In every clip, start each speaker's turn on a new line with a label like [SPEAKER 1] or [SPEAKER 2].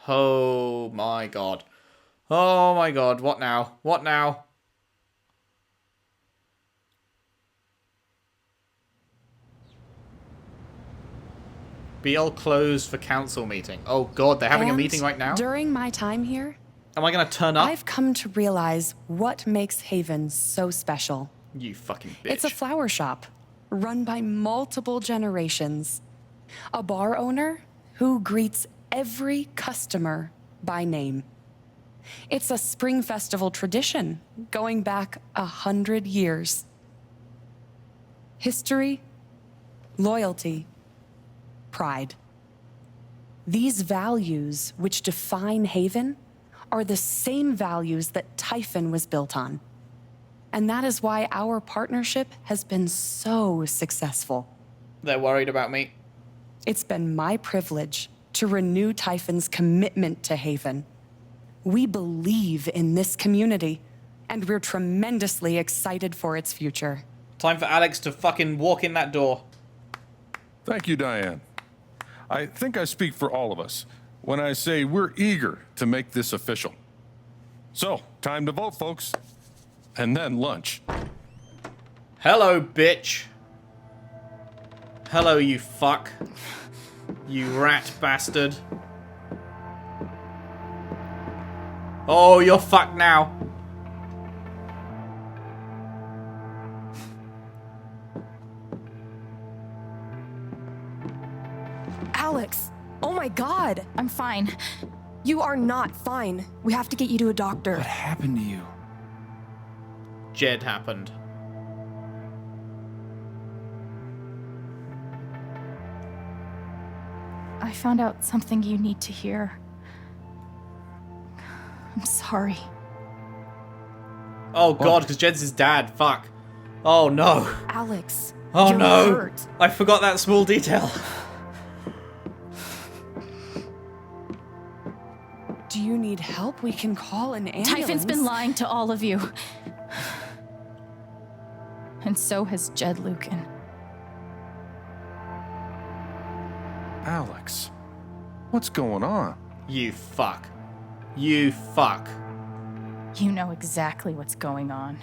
[SPEAKER 1] Oh my god. Oh my god, what now? What now? BL closed for council meeting. Oh god, they're having a meeting right now?
[SPEAKER 2] During my time here,
[SPEAKER 1] Am I gonna turn up?
[SPEAKER 2] I've come to realize what makes Haven so special.
[SPEAKER 1] You fucking bitch.
[SPEAKER 2] It's a flower shop, run by multiple generations. A bar owner who greets every customer by name. It's a spring festival tradition going back 100 years. History, loyalty, pride. These values which define Haven are the same values that Typhon was built on. And that is why our partnership has been so successful.
[SPEAKER 1] They're worried about me.
[SPEAKER 2] It's been my privilege to renew Typhon's commitment to Haven. We believe in this community, and we're tremendously excited for its future.
[SPEAKER 1] Time for Alex to fucking walk in that door.
[SPEAKER 3] Thank you, Diane. I think I speak for all of us when I say we're eager to make this official. So, time to vote, folks. And then lunch.
[SPEAKER 1] Hello, bitch. Hello, you fuck. You rat bastard. Oh, you're fucked now.
[SPEAKER 4] Alex, oh my god.
[SPEAKER 5] I'm fine.
[SPEAKER 4] You are not fine. We have to get you to a doctor.
[SPEAKER 6] What happened to you?
[SPEAKER 1] Jed happened.
[SPEAKER 5] I found out something you need to hear. I'm sorry.
[SPEAKER 1] Oh god, because Jed's his dad. Fuck. Oh no.
[SPEAKER 4] Alex,
[SPEAKER 1] Oh
[SPEAKER 4] you're
[SPEAKER 1] no.
[SPEAKER 4] hurt.
[SPEAKER 1] I forgot that small detail.
[SPEAKER 2] Do you need help? We can call an ambulance.
[SPEAKER 5] Typhon's been lying to all of you. And so has Jed Lucan.
[SPEAKER 3] Alex, what's going on?
[SPEAKER 1] You fuck. You fuck.
[SPEAKER 5] You know exactly what's going on.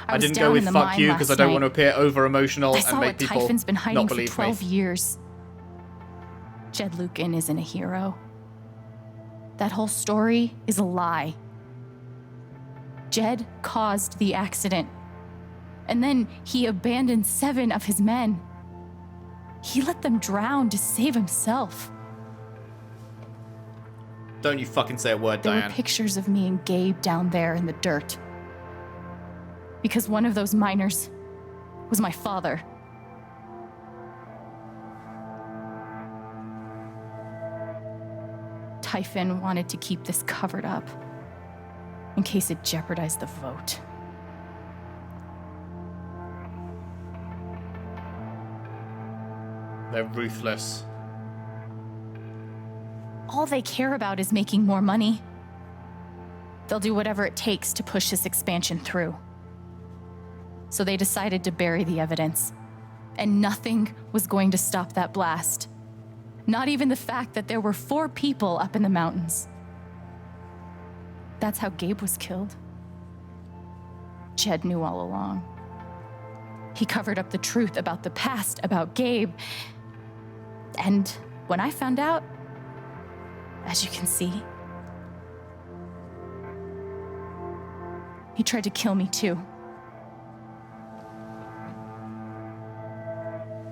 [SPEAKER 1] I
[SPEAKER 5] was
[SPEAKER 1] didn't
[SPEAKER 5] down
[SPEAKER 1] go with
[SPEAKER 5] in the
[SPEAKER 1] fuck
[SPEAKER 5] mine
[SPEAKER 1] you because I
[SPEAKER 5] last
[SPEAKER 1] don't
[SPEAKER 5] night.
[SPEAKER 1] want to appear over emotional
[SPEAKER 5] I
[SPEAKER 1] and
[SPEAKER 5] saw
[SPEAKER 1] make
[SPEAKER 5] what
[SPEAKER 1] people
[SPEAKER 5] Typhon's been hiding
[SPEAKER 1] not
[SPEAKER 5] for
[SPEAKER 1] believe
[SPEAKER 5] 12
[SPEAKER 1] me.
[SPEAKER 5] years. Jed Lucan isn't a hero. That whole story is a lie. Jed caused the accident. And then he abandoned 7 of his men. He let them drown to save himself.
[SPEAKER 1] Don't you fucking say a word,
[SPEAKER 5] There
[SPEAKER 1] Diane.
[SPEAKER 5] were pictures of me and Gabe down there in the dirt. Because one of those miners was my father. Typhon wanted to keep this covered up in case it jeopardized the vote.
[SPEAKER 1] They're ruthless.
[SPEAKER 5] All they care about is making more money. They'll do whatever it takes to push this expansion through. So they decided to bury the evidence. And nothing was going to stop that blast. Not even the fact that there were 4 people up in the mountains. That's how Gabe was killed. Jed knew all along. He covered up the truth about the past, about Gabe. And when I found out, as you can see, he tried to kill me too.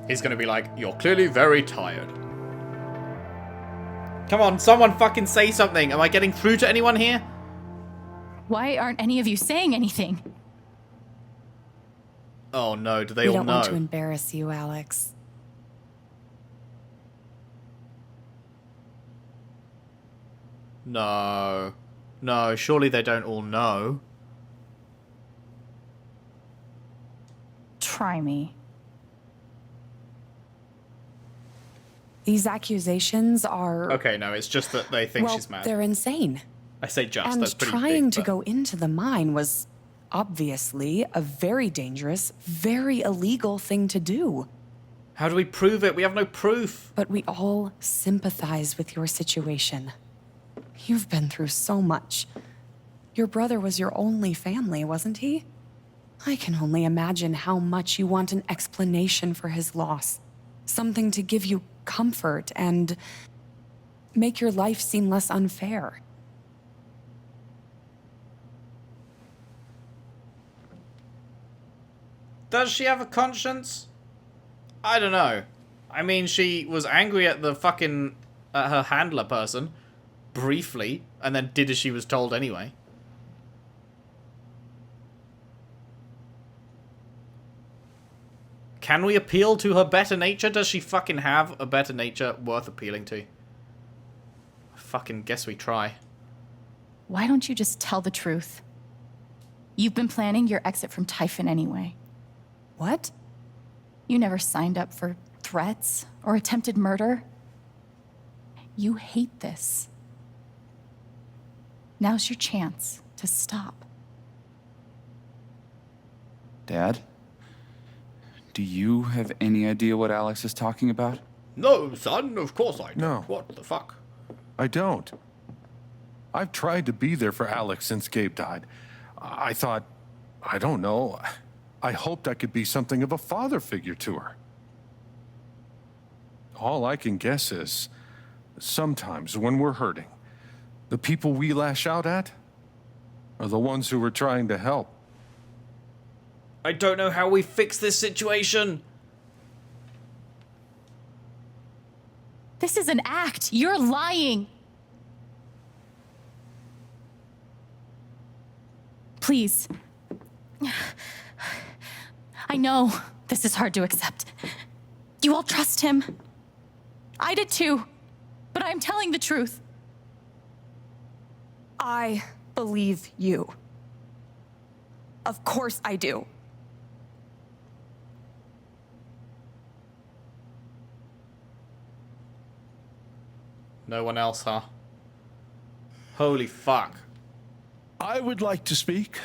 [SPEAKER 1] He's gonna be like, you're clearly very tired. Come on, someone fucking say something. Am I getting through to anyone here?
[SPEAKER 5] Why aren't any of you saying anything?
[SPEAKER 1] Oh no, do they
[SPEAKER 2] We
[SPEAKER 1] all
[SPEAKER 2] don't want to
[SPEAKER 1] know?
[SPEAKER 2] embarrass you, Alex.
[SPEAKER 1] No. No, surely they don't all know.
[SPEAKER 5] Try me.
[SPEAKER 2] These accusations are...
[SPEAKER 1] Okay, no, it's just that they think
[SPEAKER 2] well,
[SPEAKER 1] she's mad.
[SPEAKER 2] they're insane.
[SPEAKER 1] I say just,
[SPEAKER 2] And
[SPEAKER 1] that's pretty
[SPEAKER 2] trying
[SPEAKER 1] big,
[SPEAKER 2] to
[SPEAKER 1] but-
[SPEAKER 2] go into the mine was obviously a very dangerous, very illegal thing to do.
[SPEAKER 1] How do we prove it? We have no proof.
[SPEAKER 2] But we all sympathize with your situation. You've been through so much. Your brother was your only family, wasn't he? I can only imagine how much you want an explanation for his loss. Something to give you comfort and make your life seem less unfair.
[SPEAKER 1] Does she have a conscience? I don't know. I mean, she was angry at the fucking... her handler person. Briefly. And then did as she was told anyway. Can we appeal to her better nature? Does she fucking have a better nature worth appealing to? I fucking guess we try.
[SPEAKER 5] Why don't you just tell the truth? You've been planning your exit from Typhon anyway.
[SPEAKER 2] What?
[SPEAKER 5] You never signed up for threats or attempted murder. You hate this. Now's your chance to stop.
[SPEAKER 6] Dad? Do you have any idea what Alex is talking about?
[SPEAKER 1] No, son, of course I don't.
[SPEAKER 3] No.
[SPEAKER 1] What the fuck?
[SPEAKER 3] I don't. I've tried to be there for Alex since Gabe died. I thought, I don't know, I hoped I could be something of a father figure to her. All I can guess is, sometimes when we're hurting, the people we lash out at are the ones who we're trying to help.
[SPEAKER 1] I don't know how we fix this situation.
[SPEAKER 5] This is an act. You're lying. Please. I know this is hard to accept. You all trust him. I did too. But I'm telling the truth.
[SPEAKER 4] I believe you. Of course I do.
[SPEAKER 1] No one else, huh? Holy fuck.
[SPEAKER 7] I would like to speak.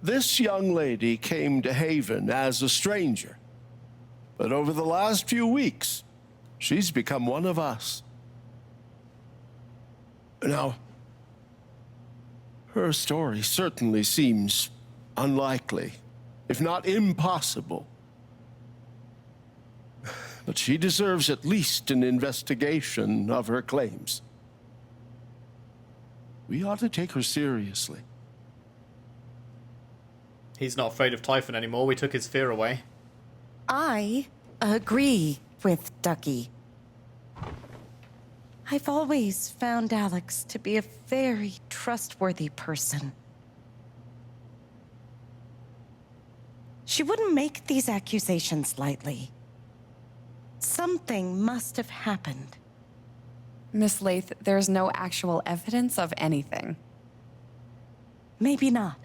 [SPEAKER 7] This young lady came to Haven as a stranger, but over the last few weeks, she's become one of us. Now, her story certainly seems unlikely, if not impossible. But she deserves at least an investigation of her claims. We ought to take her seriously.
[SPEAKER 1] He's not afraid of Typhon anymore. We took his fear away.
[SPEAKER 8] I agree with Ducky. I've always found Alex to be a very trustworthy person. She wouldn't make these accusations lightly. Something must have happened.
[SPEAKER 2] Miss Lath, there's no actual evidence of anything.
[SPEAKER 8] Maybe not,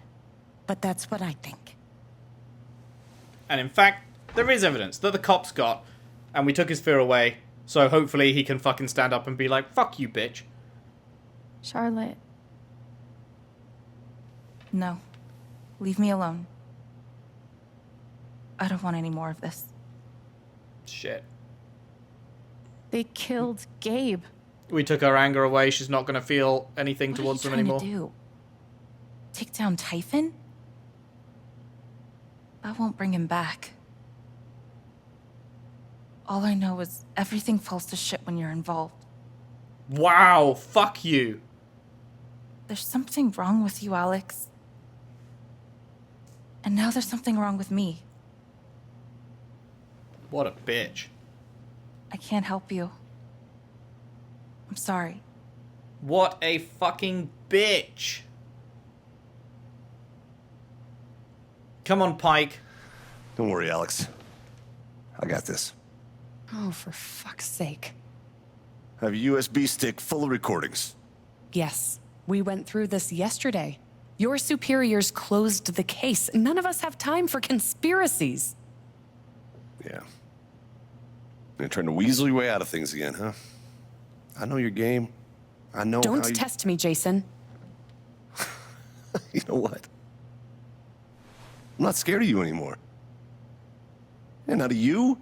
[SPEAKER 8] but that's what I think.
[SPEAKER 1] And in fact, there is evidence that the cops got, and we took his fear away, so hopefully he can fucking stand up and be like, fuck you, bitch.
[SPEAKER 5] Charlotte.
[SPEAKER 9] No. Leave me alone. I don't want any more of this.
[SPEAKER 1] Shit.
[SPEAKER 5] They killed Gabe.
[SPEAKER 1] We took her anger away. She's not going to feel anything
[SPEAKER 9] What
[SPEAKER 1] towards
[SPEAKER 9] are
[SPEAKER 1] them
[SPEAKER 9] you
[SPEAKER 1] anymore.
[SPEAKER 9] trying to do? Take down Typhon? That won't bring him back. All I know is everything falls to shit when you're involved.
[SPEAKER 1] Wow, fuck you.
[SPEAKER 9] There's something wrong with you, Alex. And now there's something wrong with me.
[SPEAKER 1] What a bitch.
[SPEAKER 9] I can't help you. I'm sorry.
[SPEAKER 1] What a fucking bitch. Come on, Pike.
[SPEAKER 10] Don't worry, Alex. I got this.
[SPEAKER 2] Oh, for fuck's sake.
[SPEAKER 10] I have a USB stick full of recordings.
[SPEAKER 2] Yes, we went through this yesterday. Your superiors closed the case. None of us have time for conspiracies.
[SPEAKER 10] Yeah. You're trying to weasel your way out of things again, huh? I know your game. I know
[SPEAKER 2] Don't
[SPEAKER 10] how you...
[SPEAKER 2] test me, Jason.
[SPEAKER 10] You know what? I'm not scared of you anymore. And not you,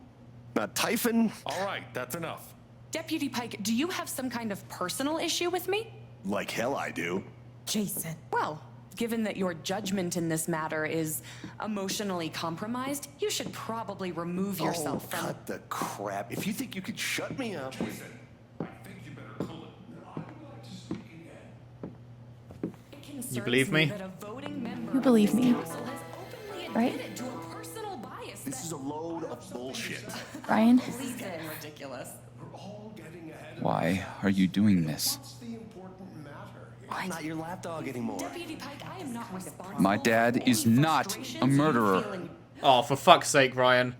[SPEAKER 10] not Typhon.
[SPEAKER 3] All right, that's enough.
[SPEAKER 2] Deputy Pike, do you have some kind of personal issue with me?
[SPEAKER 10] Like hell I do.
[SPEAKER 4] Jason.
[SPEAKER 2] Well, given that your judgment in this matter is emotionally compromised, you should probably remove yourself from...
[SPEAKER 10] Cut the crap. If you think you could shut me up...
[SPEAKER 3] I think you better cool it. I would like to speak again.
[SPEAKER 2] It concerns
[SPEAKER 1] You believe me?
[SPEAKER 2] that a voting member
[SPEAKER 5] You believe
[SPEAKER 2] of this
[SPEAKER 5] me,
[SPEAKER 2] council has openly
[SPEAKER 5] right?
[SPEAKER 2] admitted to a personal bias
[SPEAKER 10] This is a load of bullshit.
[SPEAKER 5] Ryan?
[SPEAKER 2] This is getting ridiculous.
[SPEAKER 10] We're all getting ahead of
[SPEAKER 6] Why are you doing this?
[SPEAKER 10] What's the important matter? I'm not your lapdog anymore.
[SPEAKER 2] Deputy Pike, I am not responsible.
[SPEAKER 6] My dad
[SPEAKER 2] for
[SPEAKER 6] is
[SPEAKER 2] any
[SPEAKER 6] not
[SPEAKER 2] frustrations
[SPEAKER 6] a
[SPEAKER 2] you
[SPEAKER 6] murderer.
[SPEAKER 2] feel in-
[SPEAKER 1] Oh, for fuck's sake, Ryan.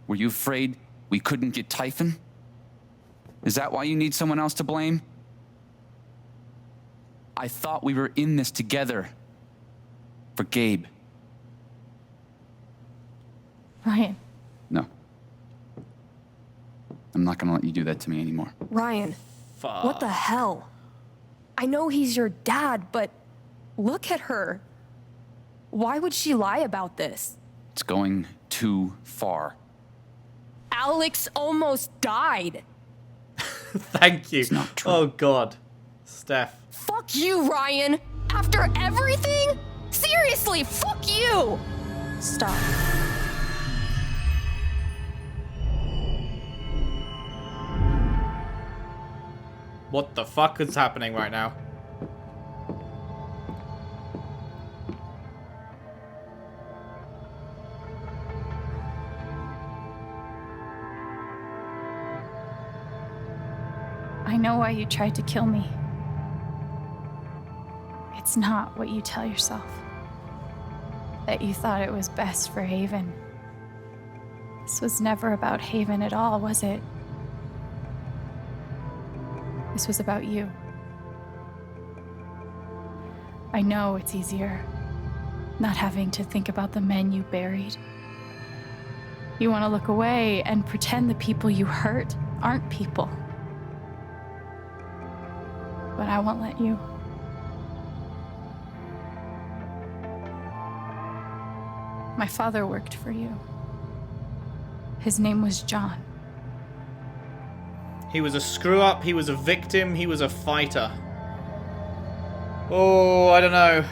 [SPEAKER 6] Were you afraid we couldn't get Typhon? Is that why you need someone else to blame? I thought we were in this together. For Gabe.
[SPEAKER 5] Ryan,
[SPEAKER 6] No. I'm not gonna let you do that to me anymore.
[SPEAKER 4] Ryan,
[SPEAKER 1] Fuck.
[SPEAKER 4] what the hell? I know he's your dad, but look at her. Why would she lie about this?
[SPEAKER 6] It's going too far.
[SPEAKER 4] Alex almost died.
[SPEAKER 1] Thank you.
[SPEAKER 6] It's not true.
[SPEAKER 1] Oh, God. Steph.
[SPEAKER 4] Fuck you, Ryan. After everything? Seriously, fuck you. Stop.
[SPEAKER 1] What the fuck is happening right now?
[SPEAKER 5] I know why you tried to kill me. It's not what you tell yourself. That you thought it was best for Haven. This was never about Haven at all, was it? This was about you. I know it's easier not having to think about the men you buried. You want to look away and pretend the people you hurt aren't people. But I won't let you. My father worked for you. His name was John.
[SPEAKER 1] He was a screw-up, he was a victim, he was a fighter. Oh, I don't know.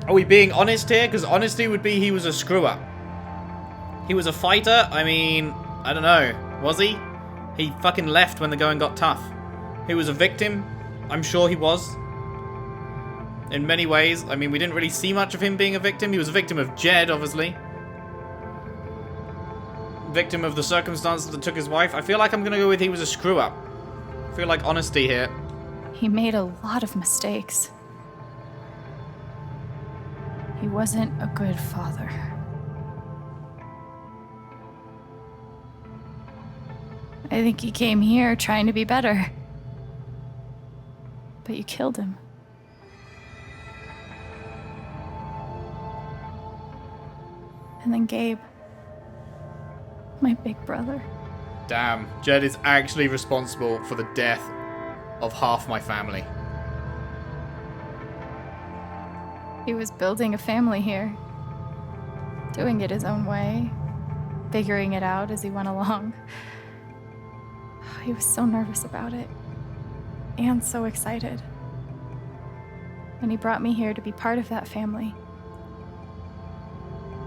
[SPEAKER 1] Are we being honest here? Because honesty would be he was a screw-up. He was a fighter? I mean, I don't know. Was he? He fucking left when the going got tough. He was a victim? I'm sure he was. In many ways. I mean, we didn't really see much of him being a victim. He was a victim of Jed, obviously. Victim of the circumstances that took his wife. I feel like I'm gonna go with he was a screw-up. I feel like honesty here.
[SPEAKER 5] He made a lot of mistakes. He wasn't a good father. I think he came here trying to be better. But you killed him. And then Gabe, my big brother.
[SPEAKER 1] Damn, Jed is actually responsible for the death of half my family.
[SPEAKER 5] He was building a family here. Doing it his own way. Figuring it out as he went along. He was so nervous about it. And so excited. And he brought me here to be part of that family.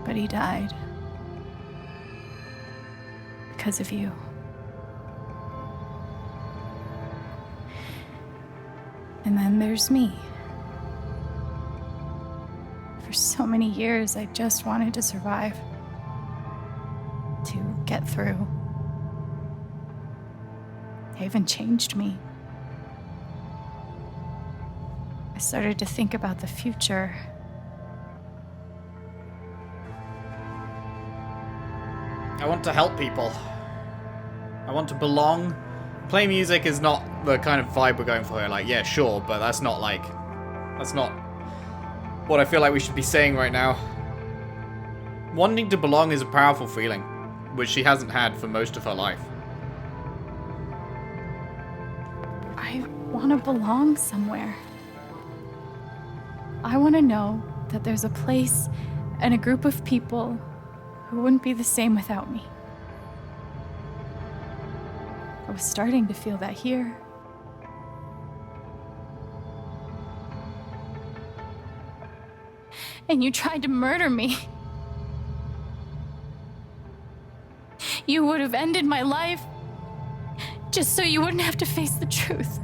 [SPEAKER 5] But he died. Because of you. And then there's me. For so many years, I just wanted to survive. To get through. Haven changed me. I started to think about the future.
[SPEAKER 1] I want to help people. I want to belong. Play music is not the kind of vibe we're going for here. Like, yeah, sure, but that's not what I feel like we should be saying right now. Wanting to belong is a powerful feeling, which she hasn't had for most of her life.
[SPEAKER 5] I want to belong somewhere. I want to know that there's a place and a group of people who wouldn't be the same without me. I was starting to feel that here. And you tried to murder me. You would have ended my life just so you wouldn't have to face the truth.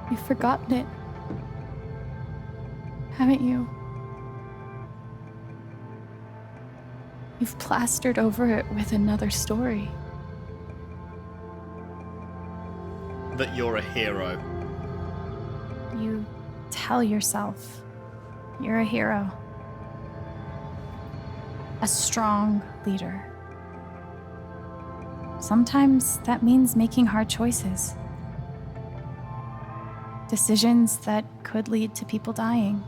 [SPEAKER 5] You've forgotten it, haven't you? You've plastered over it with another story.
[SPEAKER 1] That you're a hero.
[SPEAKER 5] You tell yourself you're a hero. A strong leader. Sometimes that means making hard choices. Decisions that could lead to people dying.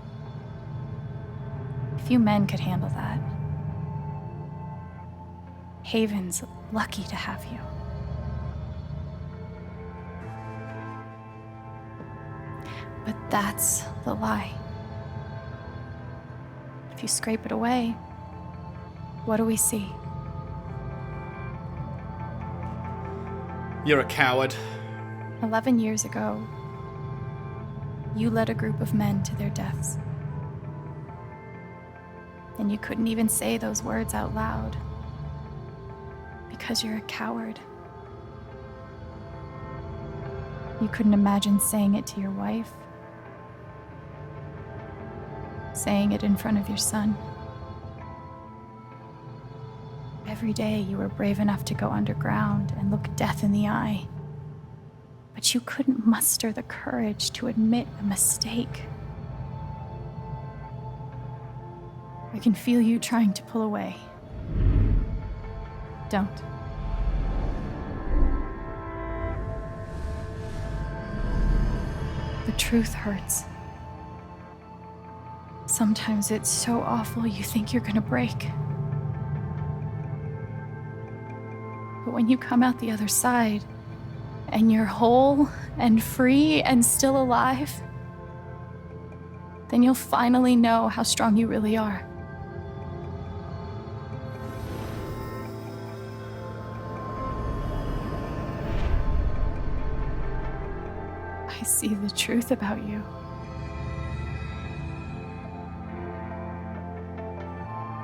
[SPEAKER 5] Few men could handle that. Haven's lucky to have you. But that's the lie. If you scrape it away, what do we see?
[SPEAKER 1] You're a coward.
[SPEAKER 5] 11 years ago, you led a group of men to their deaths. And you couldn't even say those words out loud. Because you're a coward. You couldn't imagine saying it to your wife. Saying it in front of your son. Every day you were brave enough to go underground and look death in the eye. But you couldn't muster the courage to admit a mistake. I can feel you trying to pull away. Don't. The truth hurts. Sometimes it's so awful you think you're gonna break. But when you come out the other side, and you're whole and free and still alive, then you'll finally know how strong you really are. I see the truth about you.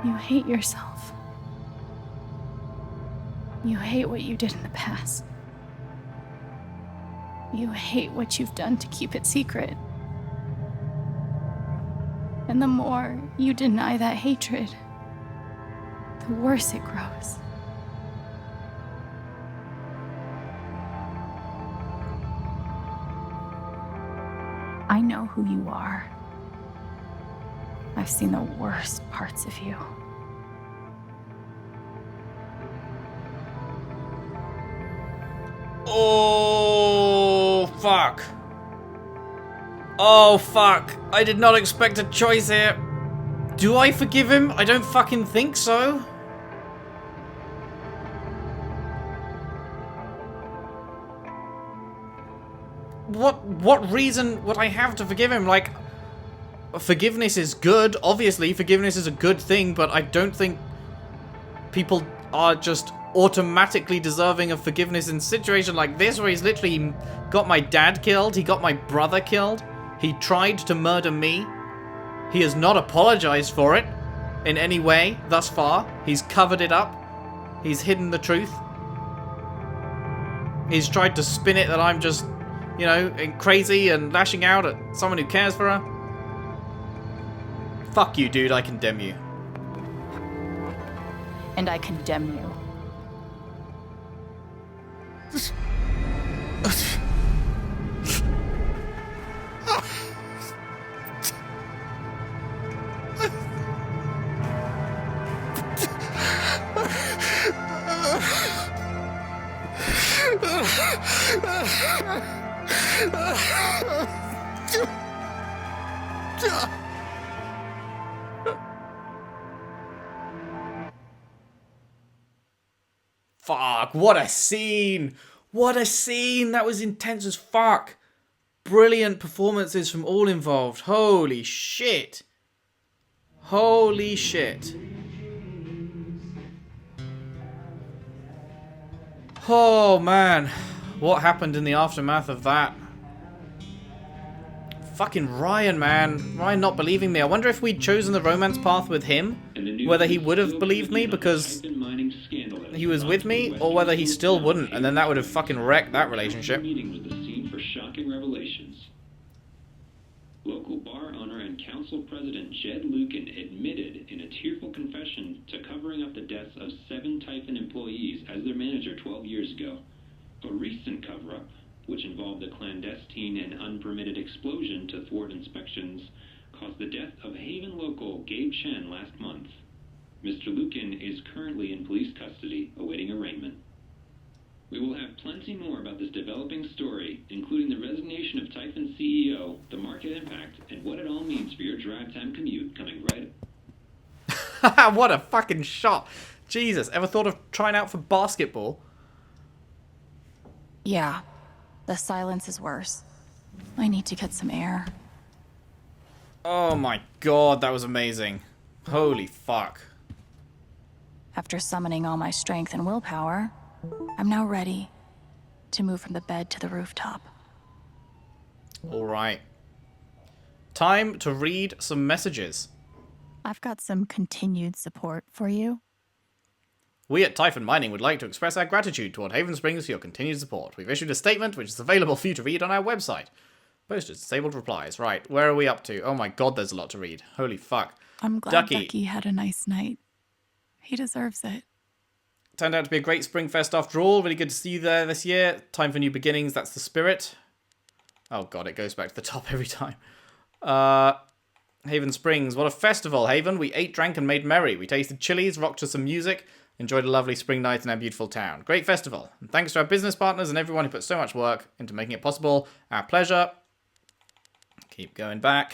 [SPEAKER 5] You hate yourself. You hate what you did in the past. You hate what you've done to keep it secret. And the more you deny that hatred, the worse it grows. I know who you are. I've seen the worst parts of you.
[SPEAKER 1] Oh, fuck. Oh, fuck. I did not expect a choice here. Do I forgive him? I don't fucking think so. What reason would I have to forgive him? Like, forgiveness is good. Obviously, forgiveness is a good thing, but I don't think people are just automatically deserving of forgiveness in a situation like this, where he's literally got my dad killed, he got my brother killed, he tried to murder me, he has not apologized for it in any way thus far, he's covered it up, he's hidden the truth, he's tried to spin it that I'm just, you know, crazy and lashing out at someone who cares for her. Fuck you, dude, I condemn you.
[SPEAKER 5] And I condemn you.
[SPEAKER 1] fuck. What a scene. What a scene. That was intense as fuck. Brilliant performances from all involved. Holy shit. Holy shit. Oh, man. What happened in the aftermath of that? Fucking Ryan, man. Ryan not believing me. I wonder if we'd chosen the romance path with him, whether he would have believed me because he was with me, or whether he still wouldn't, and then that would have fucking wrecked that relationship.
[SPEAKER 11] Local bar owner and council president Jed Lucan admitted in a tearful confession to covering up the deaths of 7 Typhon employees as their manager 12 years ago. A recent cover-up, which involved a clandestine and unpermitted explosion to thwart inspections, caused the death of Haven local Gabe Chen last month. Mr. Lucan is currently in police custody, awaiting arraignment. We will have plenty more about this developing story, including the resignation of Typhon CEO, the market impact, and what it all means for your drive time commute coming right up.
[SPEAKER 1] What a fucking shot. Jesus, ever thought of trying out for basketball?
[SPEAKER 5] Yeah, the silence is worse. I need to get some air.
[SPEAKER 1] Oh my god, that was amazing. Holy fuck.
[SPEAKER 5] After summoning all my strength and willpower, I'm now ready to move from the bed to the rooftop.
[SPEAKER 1] Alright. Time to read some messages.
[SPEAKER 5] I've got some continued support for you.
[SPEAKER 1] We at Typhon Mining would like to express our gratitude toward Haven Springs for your continued support. We've issued a statement which is available for you to read on our website. Posted disabled replies. Right, where are we up to? Oh my god, there's a lot to read. Holy fuck.
[SPEAKER 5] I'm glad Ducky had a nice night. He deserves it.
[SPEAKER 1] Turned out to be a great Springfest after all. Really good to see you there this year. Time for new beginnings, that's the spirit. Oh god, it goes back to the top every time. Haven Springs, what a festival, Haven. We ate, drank, and made merry. We tasted chilies, rocked to some music, enjoyed a lovely spring night in our beautiful town. Great festival. And thanks to our business partners and everyone who put so much work into making it possible. Our pleasure. Keep going back.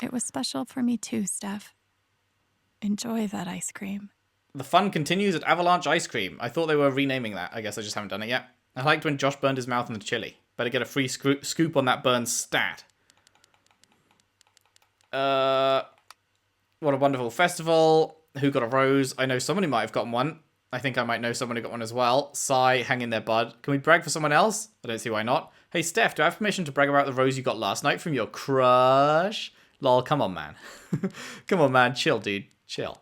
[SPEAKER 5] It was special for me too, Steph. Enjoy that ice cream.
[SPEAKER 1] The fun continues at Avalanche Ice Cream. I thought they were renaming that. I guess I just haven't done it yet. I liked when Josh burned his mouth in the chili. Better get a free scoop on that burn stat. What a wonderful festival. Who got a rose? I know someone who might have gotten one. I think I might know someone who got one as well. Sigh, hang in there, bud. Can we brag for someone else? I don't see why not. Hey, Steph, do I have permission to brag about the rose you got last night from your crush? Lol, come on, man. Come on, man. Chill, dude. Chill.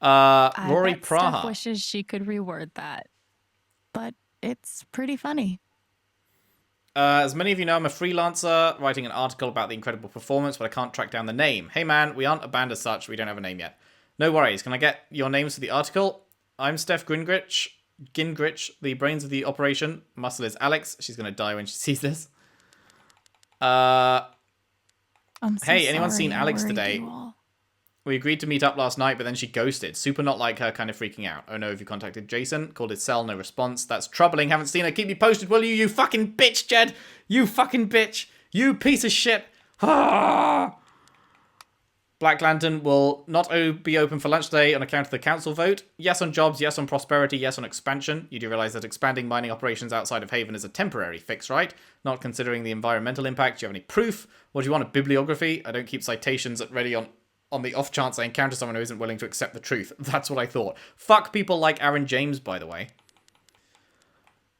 [SPEAKER 1] Rory
[SPEAKER 5] I bet
[SPEAKER 1] Praha.
[SPEAKER 5] Steph wishes she could reword that. But it's pretty funny.
[SPEAKER 1] As many of you know, I'm a freelancer writing an article about the incredible performance, but I can't track down the name. Hey man, we aren't a band as such, we don't have a name yet. No worries, can I get your names for the article? I'm Steph Gingrich, the brains of the operation. Muscle is Alex, she's going to die when she sees this.
[SPEAKER 5] I'm so
[SPEAKER 1] hey, anyone
[SPEAKER 5] sorry
[SPEAKER 1] seen
[SPEAKER 5] I
[SPEAKER 1] Alex
[SPEAKER 5] worried
[SPEAKER 1] today?
[SPEAKER 5] you all.
[SPEAKER 1] We agreed to meet up last night, but then she ghosted. Super not like her, kind of freaking out. Oh no, have you contacted Jason? Called his cell, no response. That's troubling, haven't seen her. Keep me posted, will you? You fucking bitch, Jed! You fucking bitch! You piece of shit! Ah! Black Lantern will not be open for lunch today on account of the council vote. Yes on jobs, yes on prosperity, yes on expansion. You do realize that expanding mining operations outside of Haven is a temporary fix, right? Not considering the environmental impact. Do you have any proof? Or do you want a bibliography? I don't keep citations at ready on the off chance I encounter someone who isn't willing to accept the truth. That's what I thought. Fuck people like Aaron James, by the way.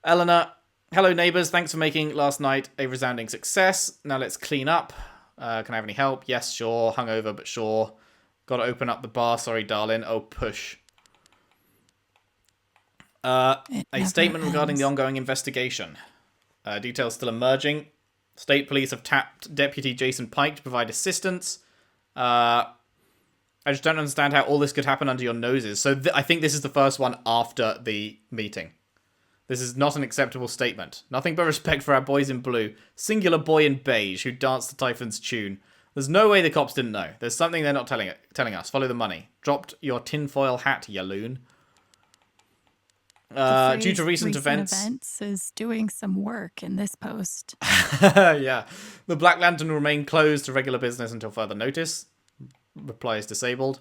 [SPEAKER 1] Eleanor, hello neighbours. Thanks for making last night a resounding success. Now let's clean up. Can I have any help? Yes, sure. Hungover, but sure. Got to open up the bar. Sorry, darling. Oh, push. A statement regarding the ongoing investigation. Details still emerging. State police have tapped Deputy Jason Pike to provide assistance. I just don't understand how all this could happen under your noses. So I think this is the first one after the meeting. This is not an acceptable statement. Nothing but respect for our boys in blue. Singular boy in beige who danced to Typhon's tune. There's no way the cops didn't know. There's something they're not telling us. Follow the money. Dropped your tinfoil hat, you loon. Due to recent events
[SPEAKER 5] is doing some work in this post.
[SPEAKER 1] Yeah. The Black Lantern will remain closed to regular business until further notice. Reply is disabled.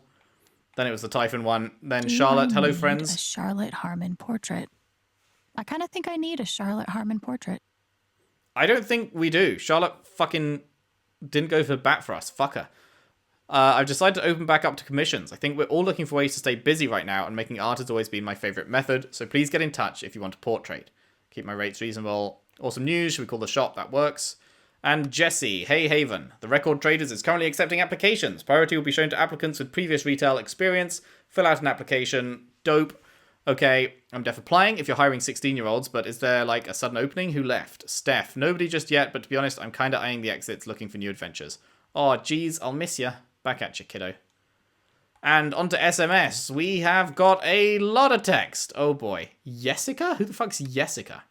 [SPEAKER 1] Then it was the Typhon one. Then Charlotte. Hello, friends.
[SPEAKER 5] A Charlotte Harmon portrait. I kind of think I need a Charlotte Harmon portrait.
[SPEAKER 1] I don't think we do. Charlotte fucking didn't go for bat for us. Fuck her. I've decided to open back up to commissions. I think we're all looking for ways to stay busy right now, and making art has always been my favourite method, so please get in touch if you want a portrait. Keep my rates reasonable. Awesome news. Should we call the shop? That works. And Jesse, hey Haven. The Record Traders is currently accepting applications. Priority will be shown to applicants with previous retail experience. Fill out an application. Dope. Okay, I'm def applying if you're hiring 16-year-olds, but is there like a sudden opening? Who left? Steph. Nobody just yet, but to be honest, I'm kind of eyeing the exits, looking for new adventures. Oh, geez, I'll miss ya. Back at you, kiddo. And onto SMS. We have got a lot of text. Oh boy. Jessica? Who the fuck's Jessica?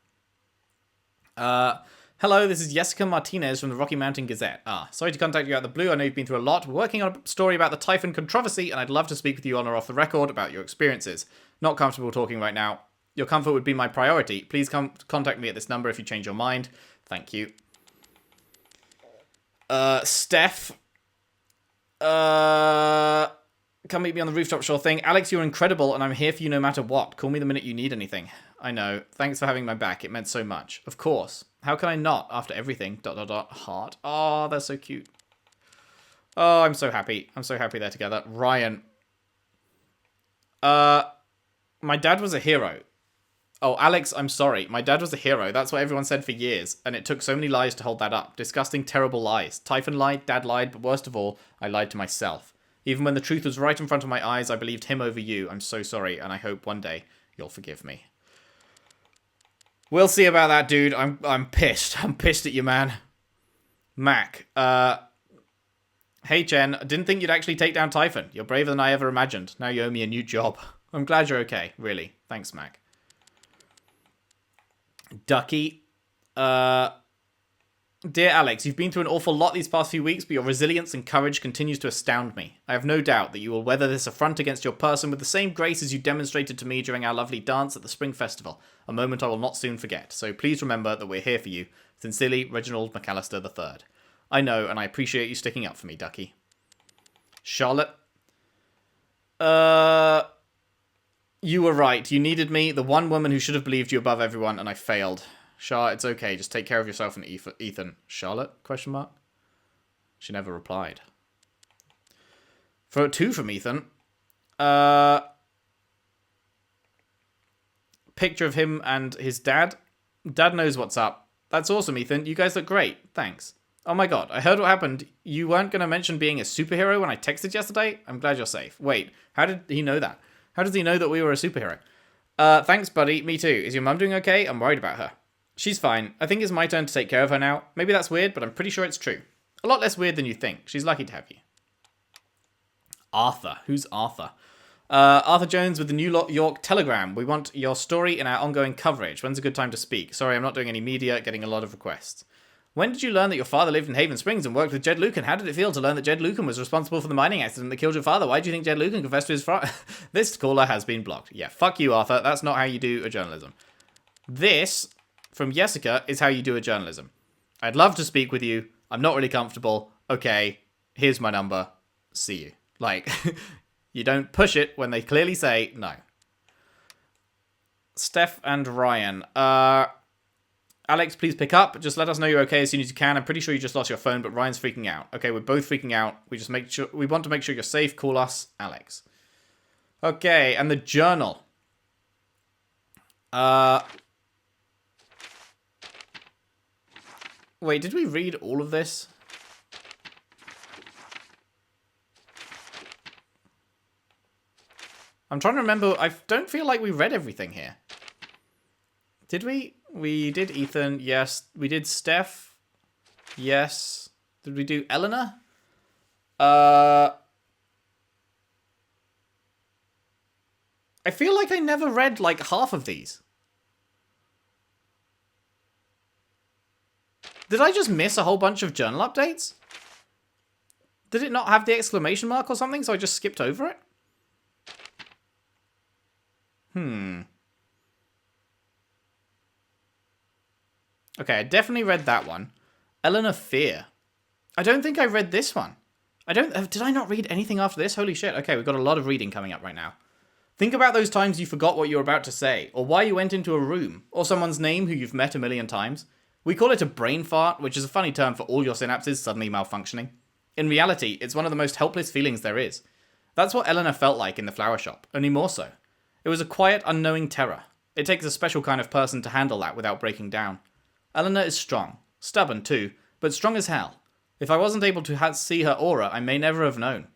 [SPEAKER 1] Hello, this is Jessica Martinez from the Rocky Mountain Gazette. Sorry to contact you out of the blue. I know you've been through a lot. We're working on a story about the Typhon controversy, and I'd love to speak with you on or off the record about your experiences. Not comfortable talking right now. Your comfort would be my priority. Please contact me at this number if you change your mind. Thank you. Steph. Come meet me on the rooftop, sure thing. Alex, you're incredible, and I'm here for you no matter what. Call me the minute you need anything. I know. Thanks for having my back. It meant so much. Of course. How can I not, after everything? ... Heart. Oh, they're so cute. Oh, I'm so happy. I'm so happy they're together. Ryan. My dad was a hero. Oh, Alex, I'm sorry. My dad was a hero. That's what everyone said for years, and it took so many lies to hold that up. Disgusting, terrible lies. Typhon lied, Dad lied, but worst of all, I lied to myself. Even when the truth was right in front of my eyes, I believed him over you. I'm so sorry, and I hope one day you'll forgive me. We'll see about that, dude. I'm pissed. I'm pissed at you, man. Mac. Hey, Chen. I didn't think you'd actually take down Typhon. You're braver than I ever imagined. Now you owe me a new job. I'm glad you're okay. Really. Thanks, Mac. Ducky. Dear Alex, you've been through an awful lot these past few weeks, but your resilience and courage continues to astound me. I have no doubt that you will weather this affront against your person with the same grace as you demonstrated to me during our lovely dance at the Spring Festival, a moment I will not soon forget. So please remember that we're here for you. Sincerely, Reginald McAllister III. I know, and I appreciate you sticking up for me, Ducky. Charlotte. You were right. You needed me, the one woman who should have believed you above everyone, and I failed. Char, it's okay. Just take care of yourself and Ethan. Charlotte? Question mark. She never replied. For 2 from Ethan. Picture of him and his dad. Dad knows what's up. That's awesome, Ethan. You guys look great. Thanks. Oh my god, I heard what happened. You weren't going to mention being a superhero when I texted yesterday? I'm glad you're safe. Wait, how did he know that? How does he know that we were a superhero? Thanks, buddy. Me too. Is your mum doing okay? I'm worried about her. She's fine. I think it's my turn to take care of her now. Maybe that's weird, but I'm pretty sure it's true. A lot less weird than you think. She's lucky to have you. Arthur. Who's Arthur? Arthur Jones with the New York Telegram. We want your story in our ongoing coverage. When's a good time to speak? Sorry, I'm not doing any media, getting a lot of requests. When did you learn that your father lived in Haven Springs and worked with Jed Lucan? How did it feel to learn that Jed Lucan was responsible for the mining accident that killed your father? Why do you think Jed Lucan confessed to his father? This caller has been blocked. Yeah, fuck you, Arthur. That's not how you do a journalism. This, from Jessica, is how you do a journalism. I'd love to speak with you. I'm not really comfortable. Okay, here's my number. See you. Like, you don't push it when they clearly say no. Steph and Ryan. Alex, please pick up. Just let us know you're okay as soon as you can. I'm pretty sure you just lost your phone, but Ryan's freaking out. Okay, we're both freaking out. We want to make sure you're safe. Call us, Alex. Okay, and the journal. Wait, did we read all of this? I'm trying to remember. I don't feel like we read everything here. Did we? We did Ethan, yes. We did Steph, yes. Did we do Eleanor? I feel like I never read, like, half of these. Did I just miss a whole bunch of journal updates? Did it not have the exclamation mark or something, so I just skipped over it? Okay, I definitely read that one. Eleanor Fear. I don't think I read this one. Did I not read anything after this? Holy shit. Okay, we've got a lot of reading coming up right now. Think about those times you forgot what you were about to say, or why you went into a room, or someone's name who you've met a million times. We call it a brain fart, which is a funny term for all your synapses suddenly malfunctioning. In reality, it's one of the most helpless feelings there is. That's what Eleanor felt like in the flower shop, only more so. It was a quiet, unknowing terror. It takes a special kind of person to handle that without breaking down. Eleanor is strong, stubborn too, but strong as hell. If I wasn't able to see her aura, I may never have known.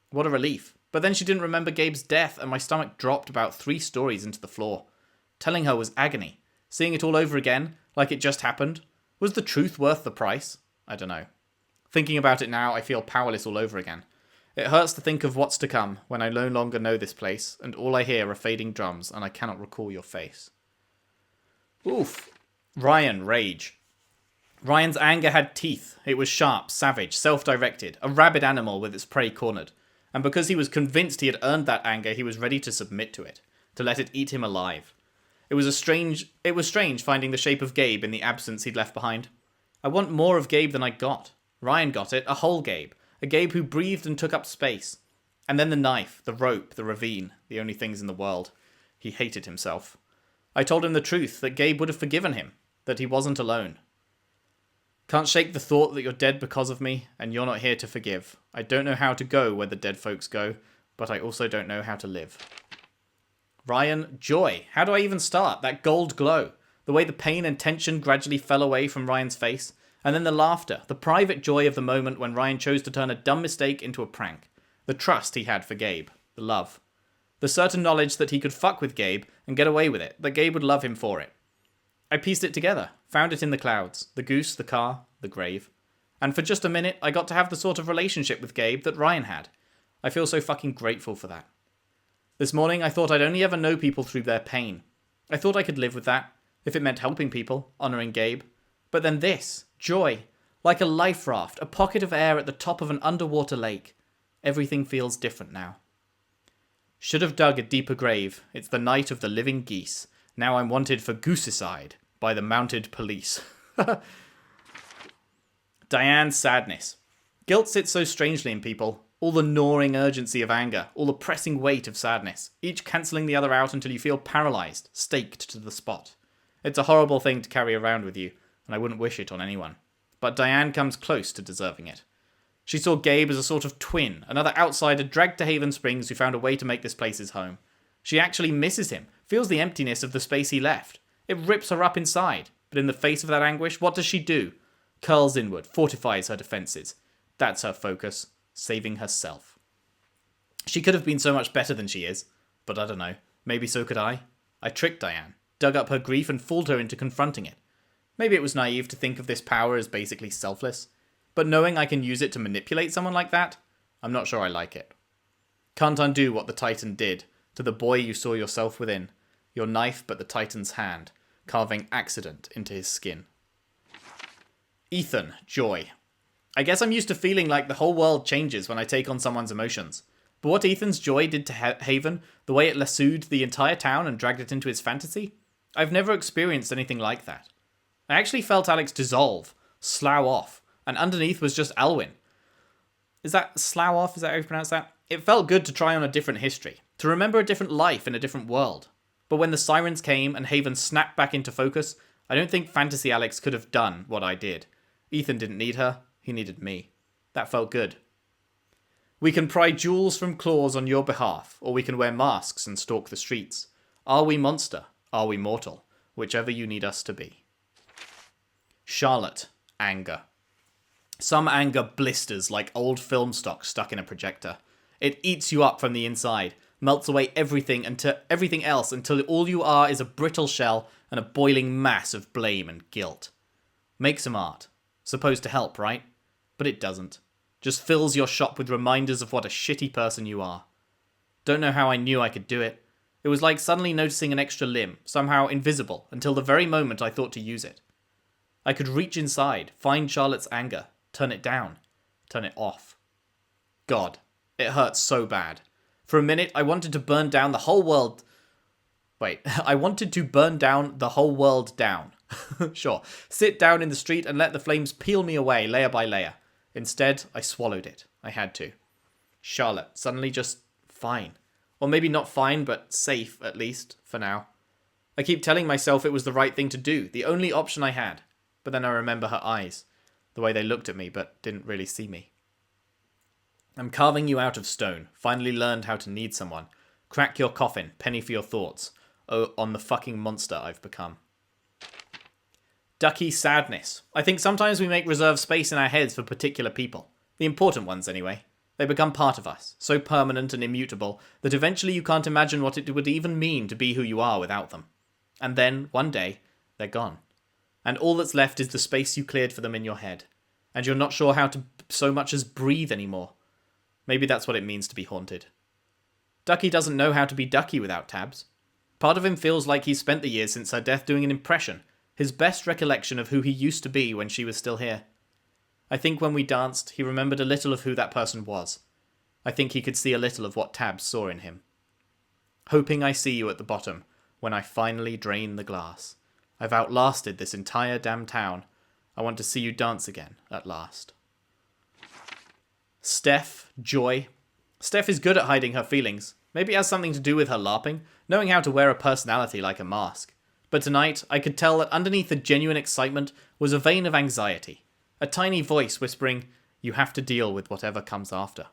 [SPEAKER 1] What a relief. But then she didn't remember Gabe's death, and my stomach dropped about 3 stories into the floor. Telling her was agony. Seeing it all over again, like it just happened. Was the truth worth the price? I don't know. Thinking about it now, I feel powerless all over again. It hurts to think of what's to come, when I no longer know this place, and all I hear are fading drums, and I cannot recall your face. Oof. Ryan, rage. Ryan's anger had teeth. It was sharp, savage, self-directed, a rabid animal with its prey cornered. And because he was convinced he had earned that anger, he was ready to submit to it, to let it eat him alive. It was strange finding the shape of Gabe in the absence he'd left behind. I want more of Gabe than I got. Ryan got it, a whole Gabe. A Gabe who breathed and took up space. And then the knife, the rope, the ravine, the only things in the world. He hated himself. I told him the truth, that Gabe would have forgiven him, that he wasn't alone. Can't shake the thought that you're dead because of me, and you're not here to forgive. I don't know how to go where the dead folks go, but I also don't know how to live. Ryan, joy. How do I even start? That gold glow. The way the pain and tension gradually fell away from Ryan's face. And then the laughter, the private joy of the moment when Ryan chose to turn a dumb mistake into a prank. The trust he had for Gabe. The love. The certain knowledge that he could fuck with Gabe and get away with it, that Gabe would love him for it. I pieced it together, found it in the clouds, the goose, the car, the grave. And for just a minute, I got to have the sort of relationship with Gabe that Ryan had. I feel so fucking grateful for that. This morning, I thought I'd only ever know people through their pain. I thought I could live with that, if it meant helping people, honouring Gabe. But then this, joy, like a life raft, a pocket of air at the top of an underwater lake. Everything feels different now. Should have dug a deeper grave. It's the night of the living geese. Now I'm wanted for goosicide by the mounted police. Diane's sadness. Guilt sits so strangely in people. All the gnawing urgency of anger, all the pressing weight of sadness, each cancelling the other out until you feel paralysed, staked to the spot. It's a horrible thing to carry around with you, and I wouldn't wish it on anyone. But Diane comes close to deserving it. She saw Gabe as a sort of twin, another outsider dragged to Haven Springs who found a way to make this place his home. She actually misses him, feels the emptiness of the space he left. It rips her up inside, but in the face of that anguish, what does she do? Curls inward, fortifies her defences. That's her focus, saving herself. She could have been so much better than she is, but I don't know, maybe so could I. I tricked Diane, dug up her grief and fooled her into confronting it. Maybe it was naive to think of this power as basically selfless, but knowing I can use it to manipulate someone like that, I'm not sure I like it. Can't undo what the Titan did to the boy you saw yourself within, your knife but the Titan's hand, carving accident into his skin. Ethan, joy. I guess I'm used to feeling like the whole world changes when I take on someone's emotions. But what Ethan's joy did to Haven, the way it lassoed the entire town and dragged it into his fantasy, I've never experienced anything like that. I actually felt Alex dissolve, slough off, and underneath was just Alwyn. Is that slough off? Is that how you pronounce that? It felt good to try on a different history, to remember a different life in a different world. But when the sirens came and Haven snapped back into focus, I don't think Fantasy Alex could have done what I did. Ethan didn't need her, he needed me. That felt good. We can pry jewels from claws on your behalf, or we can wear masks and stalk the streets. Are we monster? Are we mortal? Whichever you need us to be. Charlotte, anger. Some anger blisters like old film stock stuck in a projector. It eats you up from the inside, melts away everything else until all you are is a brittle shell and a boiling mass of blame and guilt. Make some art. Supposed to help, right? But it doesn't. Just fills your shop with reminders of what a shitty person you are. Don't know how I knew I could do it. It was like suddenly noticing an extra limb, somehow invisible, until the very moment I thought to use it. I could reach inside, find Charlotte's anger, turn it down, turn it off. God, it hurt so bad. For a minute, I wanted to burn down the whole world. I wanted to burn down the whole world down. Sure, sit down in the street and let the flames peel me away layer by layer. Instead, I swallowed it. I had to. Charlotte, suddenly just fine. Or maybe not fine, but safe, at least, for now. I keep telling myself it was the right thing to do, the only option I had. But then I remember her eyes, the way they looked at me but didn't really see me. I'm carving you out of stone, finally learned how to need someone. Crack your coffin, penny for your thoughts. Oh, on the fucking monster I've become. Ducky sadness. I think sometimes we make reserved space in our heads for particular people. The important ones, anyway. They become part of us, so permanent and immutable that eventually you can't imagine what it would even mean to be who you are without them. And then, one day, they're gone. And all that's left is the space you cleared for them in your head. And you're not sure how to so much as breathe anymore. Maybe that's what it means to be haunted. Ducky doesn't know how to be Ducky without Tabs. Part of him feels like he's spent the years since her death doing an impression, his best recollection of who he used to be when she was still here. I think when we danced, he remembered a little of who that person was. I think he could see a little of what Tabs saw in him. Hoping I see you at the bottom, when I finally drain the glass. I've outlasted this entire damn town. I want to see you dance again, at last. Steph, Joy. Steph is good at hiding her feelings. Maybe it has something to do with her LARPing, knowing how to wear a personality like a mask. But tonight, I could tell that underneath the genuine excitement was a vein of anxiety. A tiny voice whispering, you have to deal with whatever comes after.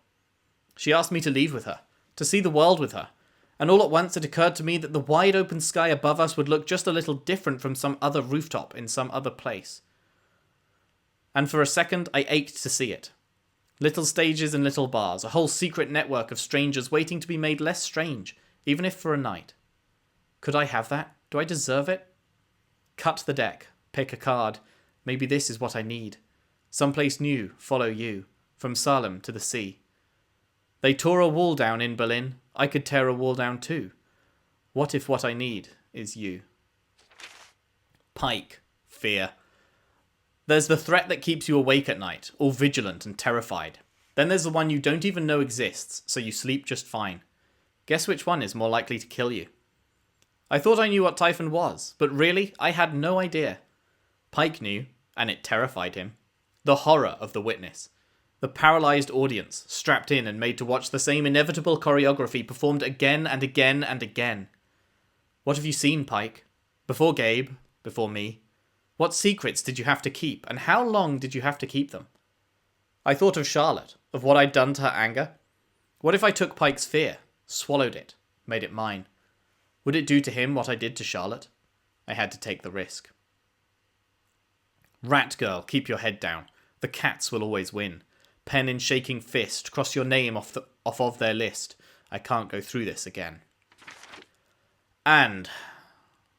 [SPEAKER 1] She asked me to leave with her, to see the world with her, and all at once it occurred to me that the wide open sky above us would look just a little different from some other rooftop in some other place. And for a second, I ached to see it. Little stages and little bars, a whole secret network of strangers waiting to be made less strange, even if for a night. Could I have that? Do I deserve it? Cut the deck, pick a card. Maybe this is what I need. Someplace new, follow you, from Salem to the sea. They tore a wall down in Berlin. I could tear a wall down too. What if what I need is you? Pike. Fear. There's the threat that keeps you awake at night, all vigilant and terrified. Then there's the one you don't even know exists, so you sleep just fine. Guess which one is more likely to kill you? I thought I knew what Typhon was, but really, I had no idea. Pike knew, and it terrified him. The horror of the witness. The paralyzed audience, strapped in and made to watch the same inevitable choreography performed again and again and again. What have you seen, Pike? Before Gabe? Before me? What secrets did you have to keep, and how long did you have to keep them? I thought of Charlotte, of what I'd done to her anger. What if I took Pike's fear, swallowed it, made it mine? Would it do to him what I did to Charlotte? I had to take the risk. Rat girl, keep your head down. The cats will always win. Pen in shaking fist, cross your name off of their list. I can't go through this again. And,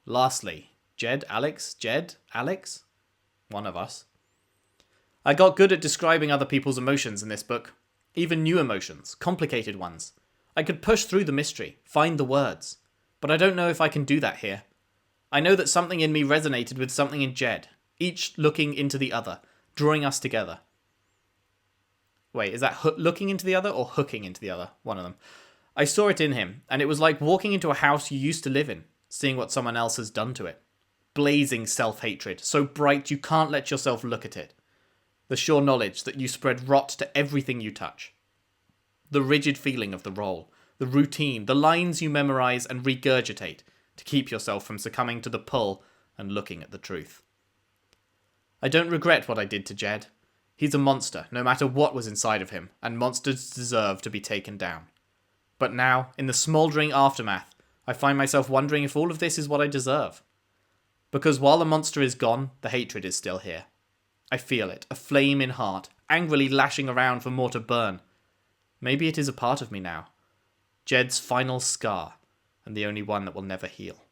[SPEAKER 1] lastly, Jed, Alex? One of us. I got good at describing other people's emotions in this book. Even new emotions, complicated ones. I could push through the mystery, find the words. But I don't know if I can do that here. I know that something in me resonated with something in Jed, each looking into the other, drawing us together. Wait, is that looking into the other or hooking into the other? One of them. I saw it in him, and it was like walking into a house you used to live in, seeing what someone else has done to it. Blazing self-hatred, so bright you can't let yourself look at it. The sure knowledge that you spread rot to everything you touch. The rigid feeling of the role, the routine, the lines you memorize and regurgitate to keep yourself from succumbing to the pull and looking at the truth. I don't regret what I did to Jed. He's a monster, no matter what was inside of him, and monsters deserve to be taken down. But now, in the smouldering aftermath, I find myself wondering if all of this is what I deserve. Because while the monster is gone, the hatred is still here. I feel it, a flame in heart, angrily lashing around for more to burn. Maybe it is a part of me now. Jed's final scar, and the only one that will never heal.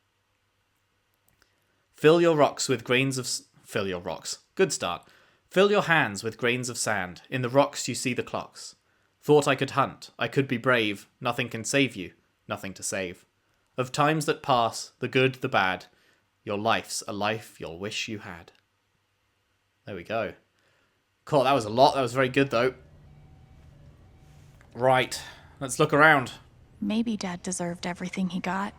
[SPEAKER 1] Fill your rocks with grains of... Fill your rocks. Good start. Fill your hands with grains of sand. In the rocks you see the clocks. Thought I could hunt, I could be brave. Nothing can save you, nothing to save. Of times that pass, the good, the bad, your life's a life you'll wish you had. There we go. Cool, that was a lot. That was very good, though. Right, let's look around.
[SPEAKER 5] Maybe Dad deserved everything he got,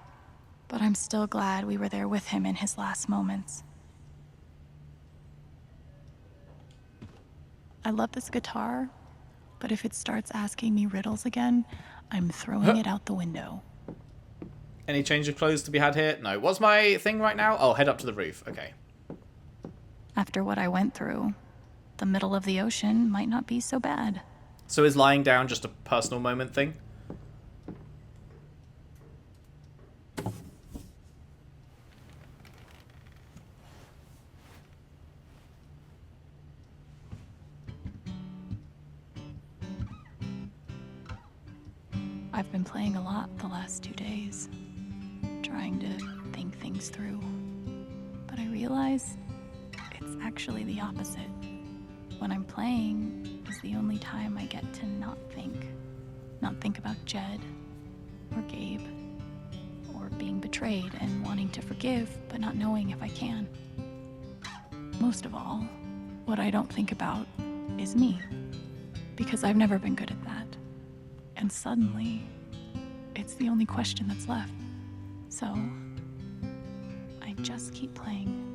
[SPEAKER 5] but I'm still glad we were there with him in his last moments. I love this guitar, but if it starts asking me riddles again, I'm throwing it out the window.
[SPEAKER 1] Any change of clothes to be had here? No. What's my thing right now? Oh, head up to the roof. Okay.
[SPEAKER 5] After what I went through, the middle of the ocean might not be so bad.
[SPEAKER 1] So is lying down just a personal moment thing?
[SPEAKER 5] I've been playing a lot the last 2 days, trying to think things through. But I realize it's actually the opposite. When I'm playing is the only time I get to not think. Not think about Jed, or Gabe, or being betrayed and wanting to forgive, but not knowing if I can. Most of all, what I don't think about is me, because I've never been good at that. And suddenly, it's the only question that's left. So, I just keep playing.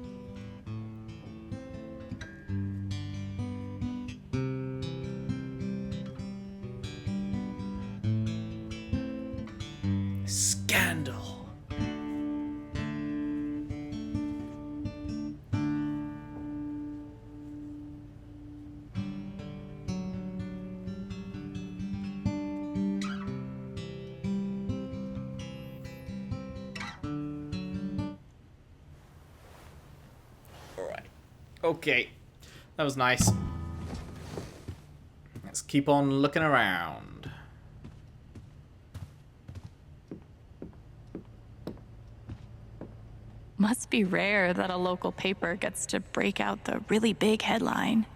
[SPEAKER 1] Scandal. Okay, that was nice. Let's keep on looking around.
[SPEAKER 5] Must be rare that a local paper gets to break out the really big headline.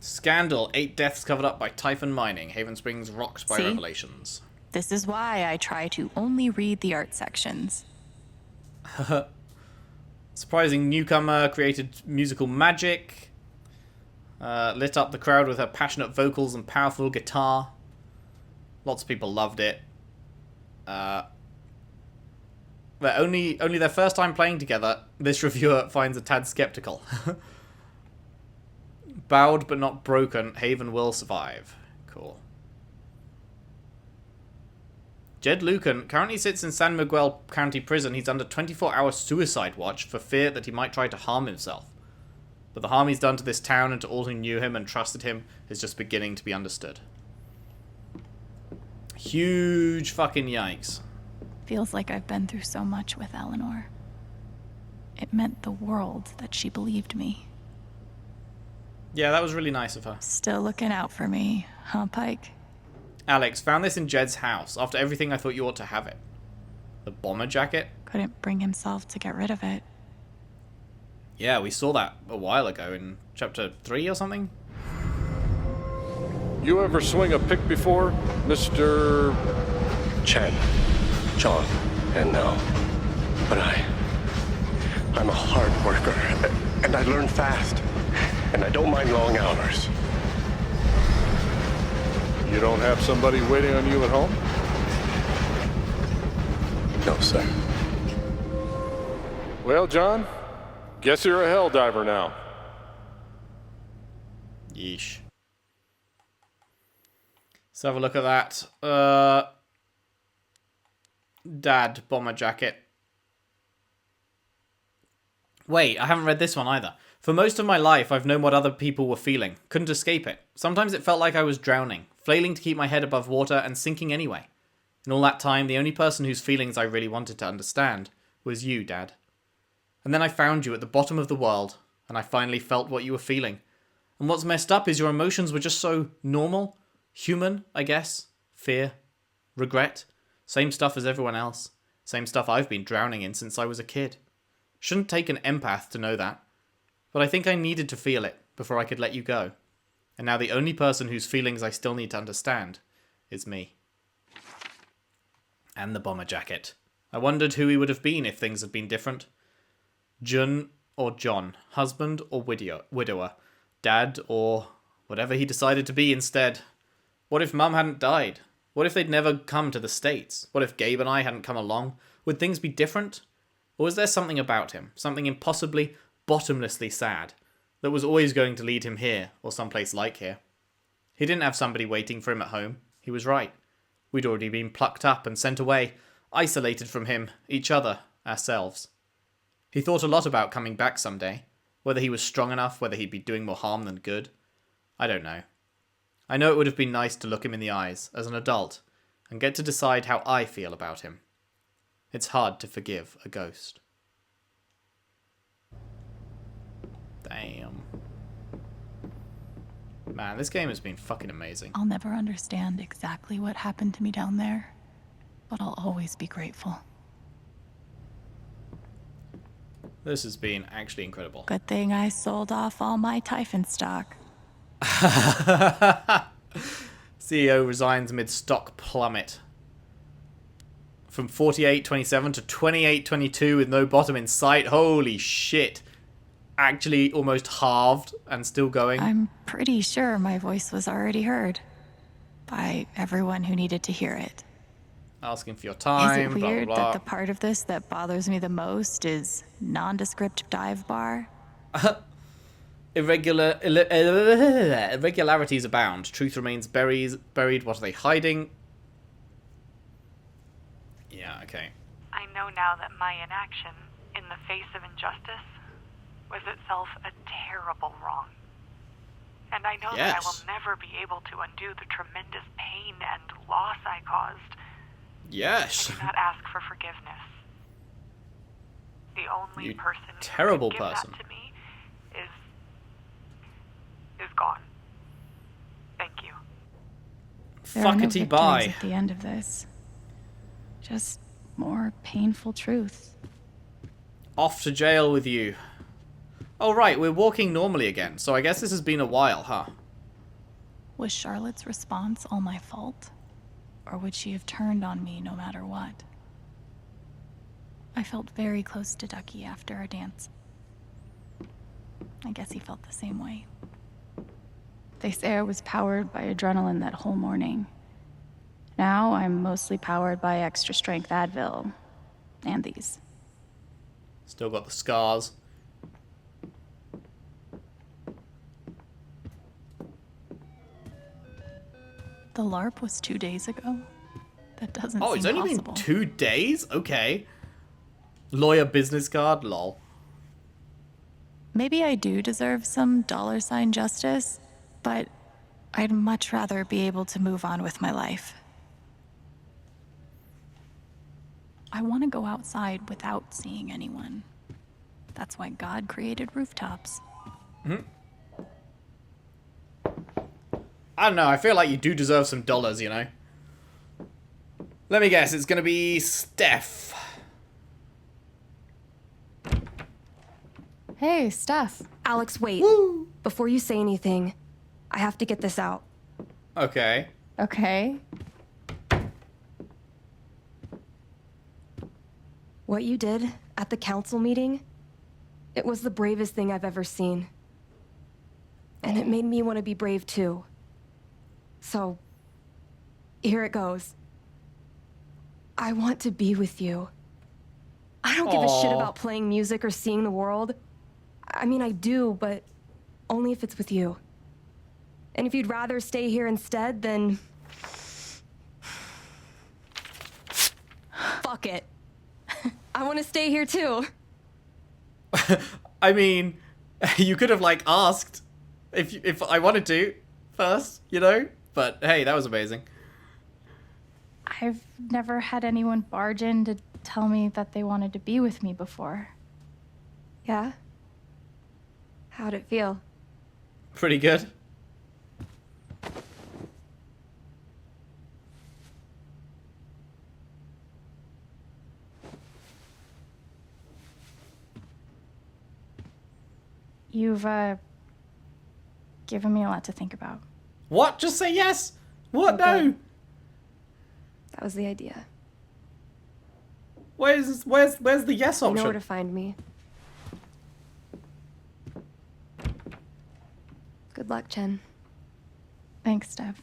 [SPEAKER 1] Scandal. 8 deaths covered up by Typhon Mining. Haven Springs rocked by
[SPEAKER 5] See?
[SPEAKER 1] revelations.
[SPEAKER 5] This is why I try to only read the art sections.
[SPEAKER 1] Surprising newcomer created musical magic. Lit up the crowd with her passionate vocals and powerful guitar. Lots of people loved it. But only their first time playing together, this reviewer finds a tad skeptical. Bowed but not broken, Haven will survive. Cool. Jed Lucan currently sits in San Miguel County Prison. He's under 24-hour suicide watch for fear that he might try to harm himself. But the harm he's done to this town and to all who knew him and trusted him is just beginning to be understood. Huge fucking yikes.
[SPEAKER 5] Feels like I've been through so much with Eleanor. It meant the world that she believed me.
[SPEAKER 1] Yeah, that was really nice of her.
[SPEAKER 5] Still looking out for me, huh, Pike?
[SPEAKER 1] Alex, found this in Jed's house. After everything, I thought you ought to have it. The bomber jacket?
[SPEAKER 5] Couldn't bring himself to get rid of it.
[SPEAKER 1] Yeah, we saw that a while ago in chapter 3 or something.
[SPEAKER 3] You ever swing a pick before, Mr.
[SPEAKER 12] Chen, John, and now. But I'm a hard worker, and I learn fast, and I don't mind long hours.
[SPEAKER 3] You don't have somebody waiting on you at home?
[SPEAKER 12] No, sir.
[SPEAKER 3] Well, John, guess you're a hell diver now.
[SPEAKER 1] Yeesh. Let's have a look at that. Dad, bomber jacket. Wait, I haven't read this one either. For most of my life, I've known what other people were feeling. Couldn't escape it. Sometimes it felt like I was drowning, flailing to keep my head above water and sinking anyway. In all that time, the only person whose feelings I really wanted to understand was you, Dad. And then I found you at the bottom of the world, and I finally felt what you were feeling. And what's messed up is your emotions were just so normal, human, I guess. Fear, regret, same stuff as everyone else. Same stuff I've been drowning in since I was a kid. Shouldn't take an empath to know that. But I think I needed to feel it before I could let you go. And now the only person whose feelings I still need to understand is me. And the bomber jacket. I wondered who he would have been if things had been different. Jun or John, husband or widower, dad or whatever he decided to be instead. What if Mum hadn't died? What if they'd never come to the States? What if Gabe and I hadn't come along? Would things be different? Or was there something about him, something impossibly, bottomlessly sad, that was always going to lead him here or someplace like here? He didn't have somebody waiting for him at home. He was right. We'd already been plucked up and sent away, isolated from him, each other, ourselves. He thought a lot about coming back someday. Whether he was strong enough, whether he'd be doing more harm than good. I don't know. I know it would have been nice to look him in the eyes, as an adult, and get to decide how I feel about him. It's hard to forgive a ghost. Damn. Man, this game has been fucking amazing.
[SPEAKER 5] I'll never understand exactly what happened to me down there, but I'll always be grateful.
[SPEAKER 1] This has been actually incredible.
[SPEAKER 5] Good thing I sold off all my Typhon stock.
[SPEAKER 1] CEO resigns mid stock plummet. From 48.27 to 28.22 with no bottom in sight. Holy shit. Actually almost halved and still going.
[SPEAKER 5] I'm pretty sure my voice was already heard by everyone who needed to hear it.
[SPEAKER 1] Asking for your time.
[SPEAKER 5] Is it weird
[SPEAKER 1] blah, blah, blah.
[SPEAKER 5] that the part of this that bothers me the most is nondescript dive bar?
[SPEAKER 1] Irregularities abound. Truth remains buried. What are they hiding? Yeah, okay.
[SPEAKER 13] I know now that my inaction, in the face of injustice, was itself a terrible wrong. And I know that I will never be able to undo the tremendous pain and loss I caused.
[SPEAKER 1] Yes.
[SPEAKER 13] I do not ask for forgiveness. The only person
[SPEAKER 1] terrible
[SPEAKER 13] who can give
[SPEAKER 1] person.
[SPEAKER 13] that to me is gone. Thank you.
[SPEAKER 5] There are no
[SPEAKER 1] Fuckity
[SPEAKER 5] victories
[SPEAKER 1] bye.
[SPEAKER 5] at the end of this. Just more painful truth.
[SPEAKER 1] Off to jail with you. Oh right, we're walking normally again, so I guess this has been a while, huh?
[SPEAKER 5] Was Charlotte's response all my fault? Or would she have turned on me no matter what? I felt very close to Ducky after our dance. I guess he felt the same way. They say I was powered by adrenaline that whole morning. Now I'm mostly powered by extra strength Advil. And these.
[SPEAKER 1] Still got the scars.
[SPEAKER 5] The LARP was 2 days ago? That doesn't
[SPEAKER 1] Oh,
[SPEAKER 5] seem
[SPEAKER 1] it's only
[SPEAKER 5] possible.
[SPEAKER 1] been 2 days? Okay. Lawyer business card? Lol.
[SPEAKER 5] Maybe I do deserve some $ justice, but I'd much rather be able to move on with my life. I want to go outside without seeing anyone. That's why God created rooftops.
[SPEAKER 1] I don't know, I feel like you do deserve some dollars, you know? Let me guess, it's gonna be Steph.
[SPEAKER 4] Hey, Steph. Alex, wait. Before you say anything, I have to get this out.
[SPEAKER 1] Okay.
[SPEAKER 4] Okay. What you did at the council meeting, it was the bravest thing I've ever seen. And it made me want to be brave too. So, here it goes. I want to be with you. I don't give a shit about playing music or seeing the world. I mean, I do, but only if it's with you. And if you'd rather stay here instead, then... fuck it. I want to stay here too.
[SPEAKER 1] I mean, you could have, like, asked if I wanted to first, you know? But, hey, that was amazing.
[SPEAKER 5] I've never had anyone barge in to tell me that they wanted to be with me before.
[SPEAKER 4] Yeah? How'd it feel?
[SPEAKER 1] Pretty good.
[SPEAKER 5] You've, given me a lot to think about.
[SPEAKER 1] What? Just say yes? What?
[SPEAKER 4] Okay.
[SPEAKER 1] No.
[SPEAKER 4] That was the idea.
[SPEAKER 1] Where's the yes
[SPEAKER 4] You
[SPEAKER 1] option?
[SPEAKER 4] know where to find me. Good luck, Chen.
[SPEAKER 5] Thanks, Steph.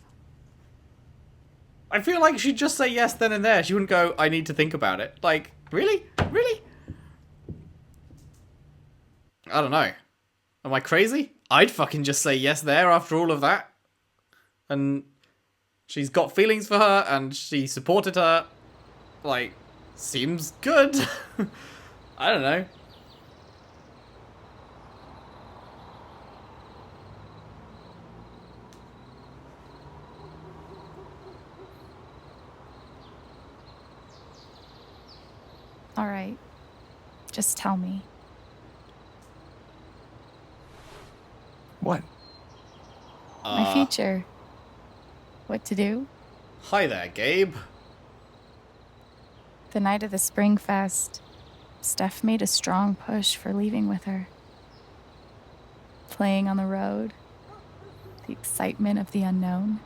[SPEAKER 1] I feel like she'd just say yes then and there. She wouldn't go, I need to think about it. Like, really? Really? I don't know. Am I crazy? I'd fucking just say yes there after all of that. And She's got feelings for her, and she supported her. Like, seems good. I don't know.
[SPEAKER 5] All right. Just tell me.
[SPEAKER 14] What?
[SPEAKER 5] My future. What to do?
[SPEAKER 1] Hi there, Gabe.
[SPEAKER 5] The night of the Spring Fest, Steph made a strong push for leaving with her. Playing on the road. The excitement of the unknown.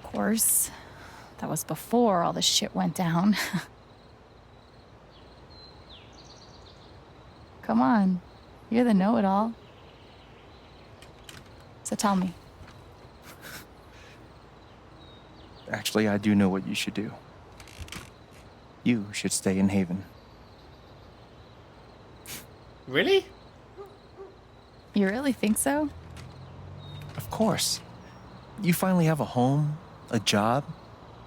[SPEAKER 5] Of course, that was before all the shit went down. Come on, you're the know-it-all. So tell me.
[SPEAKER 14] Actually, I do know what you should do. You should stay in Haven.
[SPEAKER 1] Really?
[SPEAKER 5] You really think so?
[SPEAKER 14] Of course. You finally have a home, a job,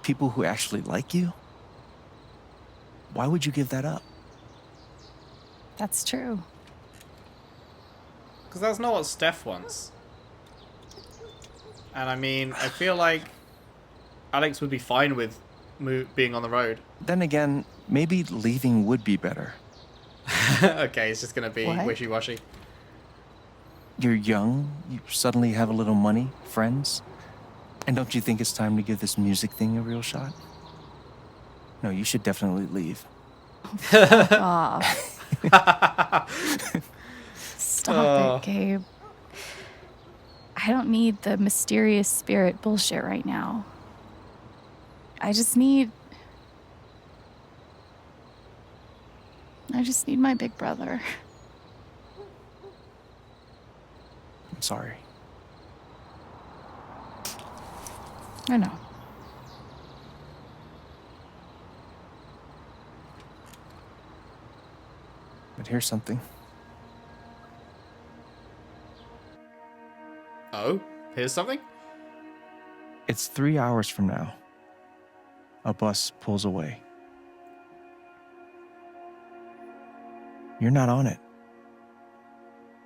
[SPEAKER 14] people who actually like you. Why would you give that up?
[SPEAKER 5] That's true.
[SPEAKER 1] Because that's not what Steph wants. And I mean, I feel like Alex would be fine with being on the road.
[SPEAKER 14] Then again, maybe leaving would be better.
[SPEAKER 1] Okay, it's just going to be wishy-washy.
[SPEAKER 14] You're young, you suddenly have a little money, friends. And don't you think it's time to give this music thing a real shot? No, you should definitely leave.
[SPEAKER 5] Fuck off. Stop it, Gabe. I don't need the mysterious spirit bullshit right now. I just need my big brother.
[SPEAKER 14] I'm sorry.
[SPEAKER 5] I know.
[SPEAKER 14] But here's something.
[SPEAKER 1] Oh? Here's something?
[SPEAKER 14] It's 3 hours from now. A bus pulls away. You're not on it.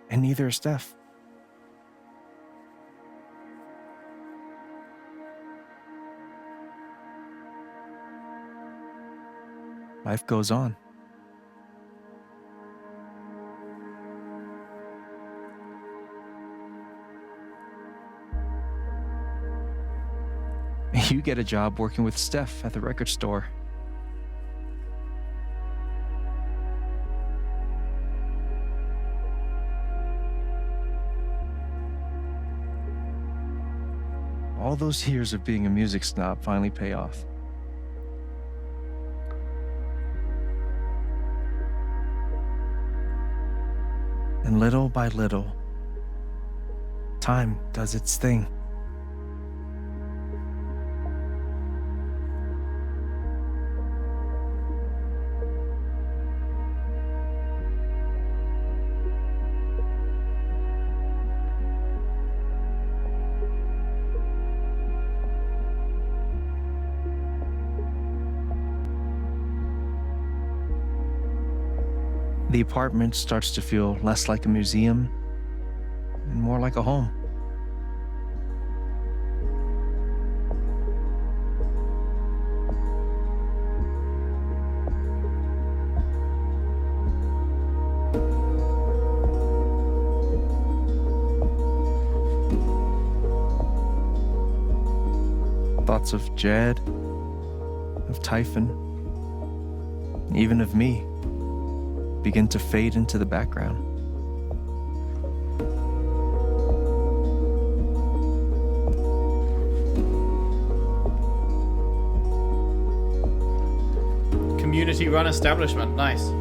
[SPEAKER 14] And neither is Steph. Life goes on. You get a job working with Steph at the record store. All those years of being a music snob finally pay off. And little by little, time does its thing. The apartment starts to feel less like a museum and more like a home. Thoughts of Jed, of Typhon, even of me begin to fade into the background.
[SPEAKER 1] Community-run establishment, nice.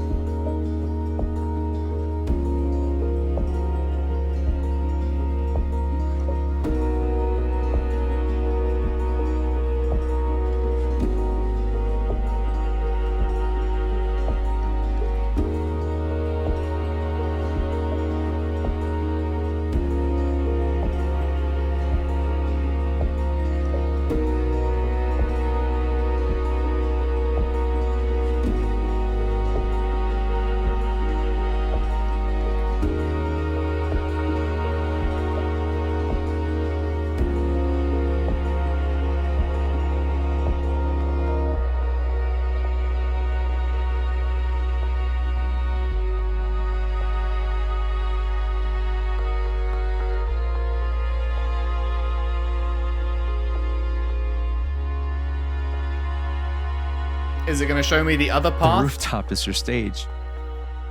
[SPEAKER 1] Is it going to show me the other
[SPEAKER 14] The
[SPEAKER 1] path?
[SPEAKER 14] rooftop is your stage.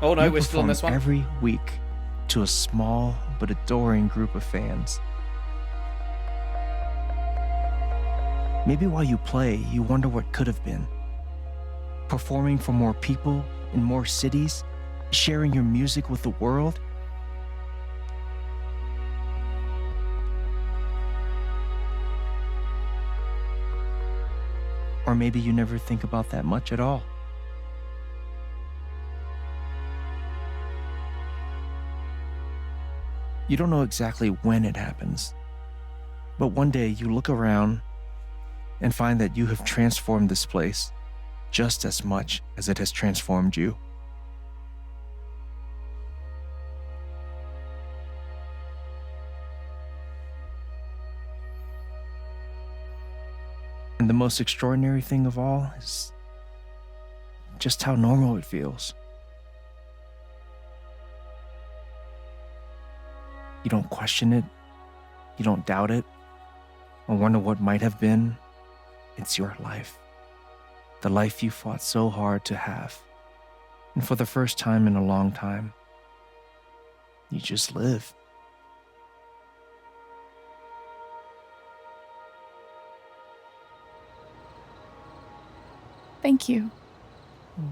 [SPEAKER 1] Oh no,
[SPEAKER 14] You
[SPEAKER 1] we're still on
[SPEAKER 14] perform
[SPEAKER 1] this one.
[SPEAKER 14] every week to a small but adoring group of fans. Maybe while you play, you wonder what could have been. Performing for more people in more cities, sharing your music with the world. Or maybe you never think about that much at all. You don't know exactly when it happens, but one day you look around and find that you have transformed this place just as much as it has transformed you. And the most extraordinary thing of all is just how normal it feels. You don't question it, you don't doubt it, or wonder what might have been. It's your life. The life you fought so hard to have. And for the first time in a long time, you just live.
[SPEAKER 5] Thank you.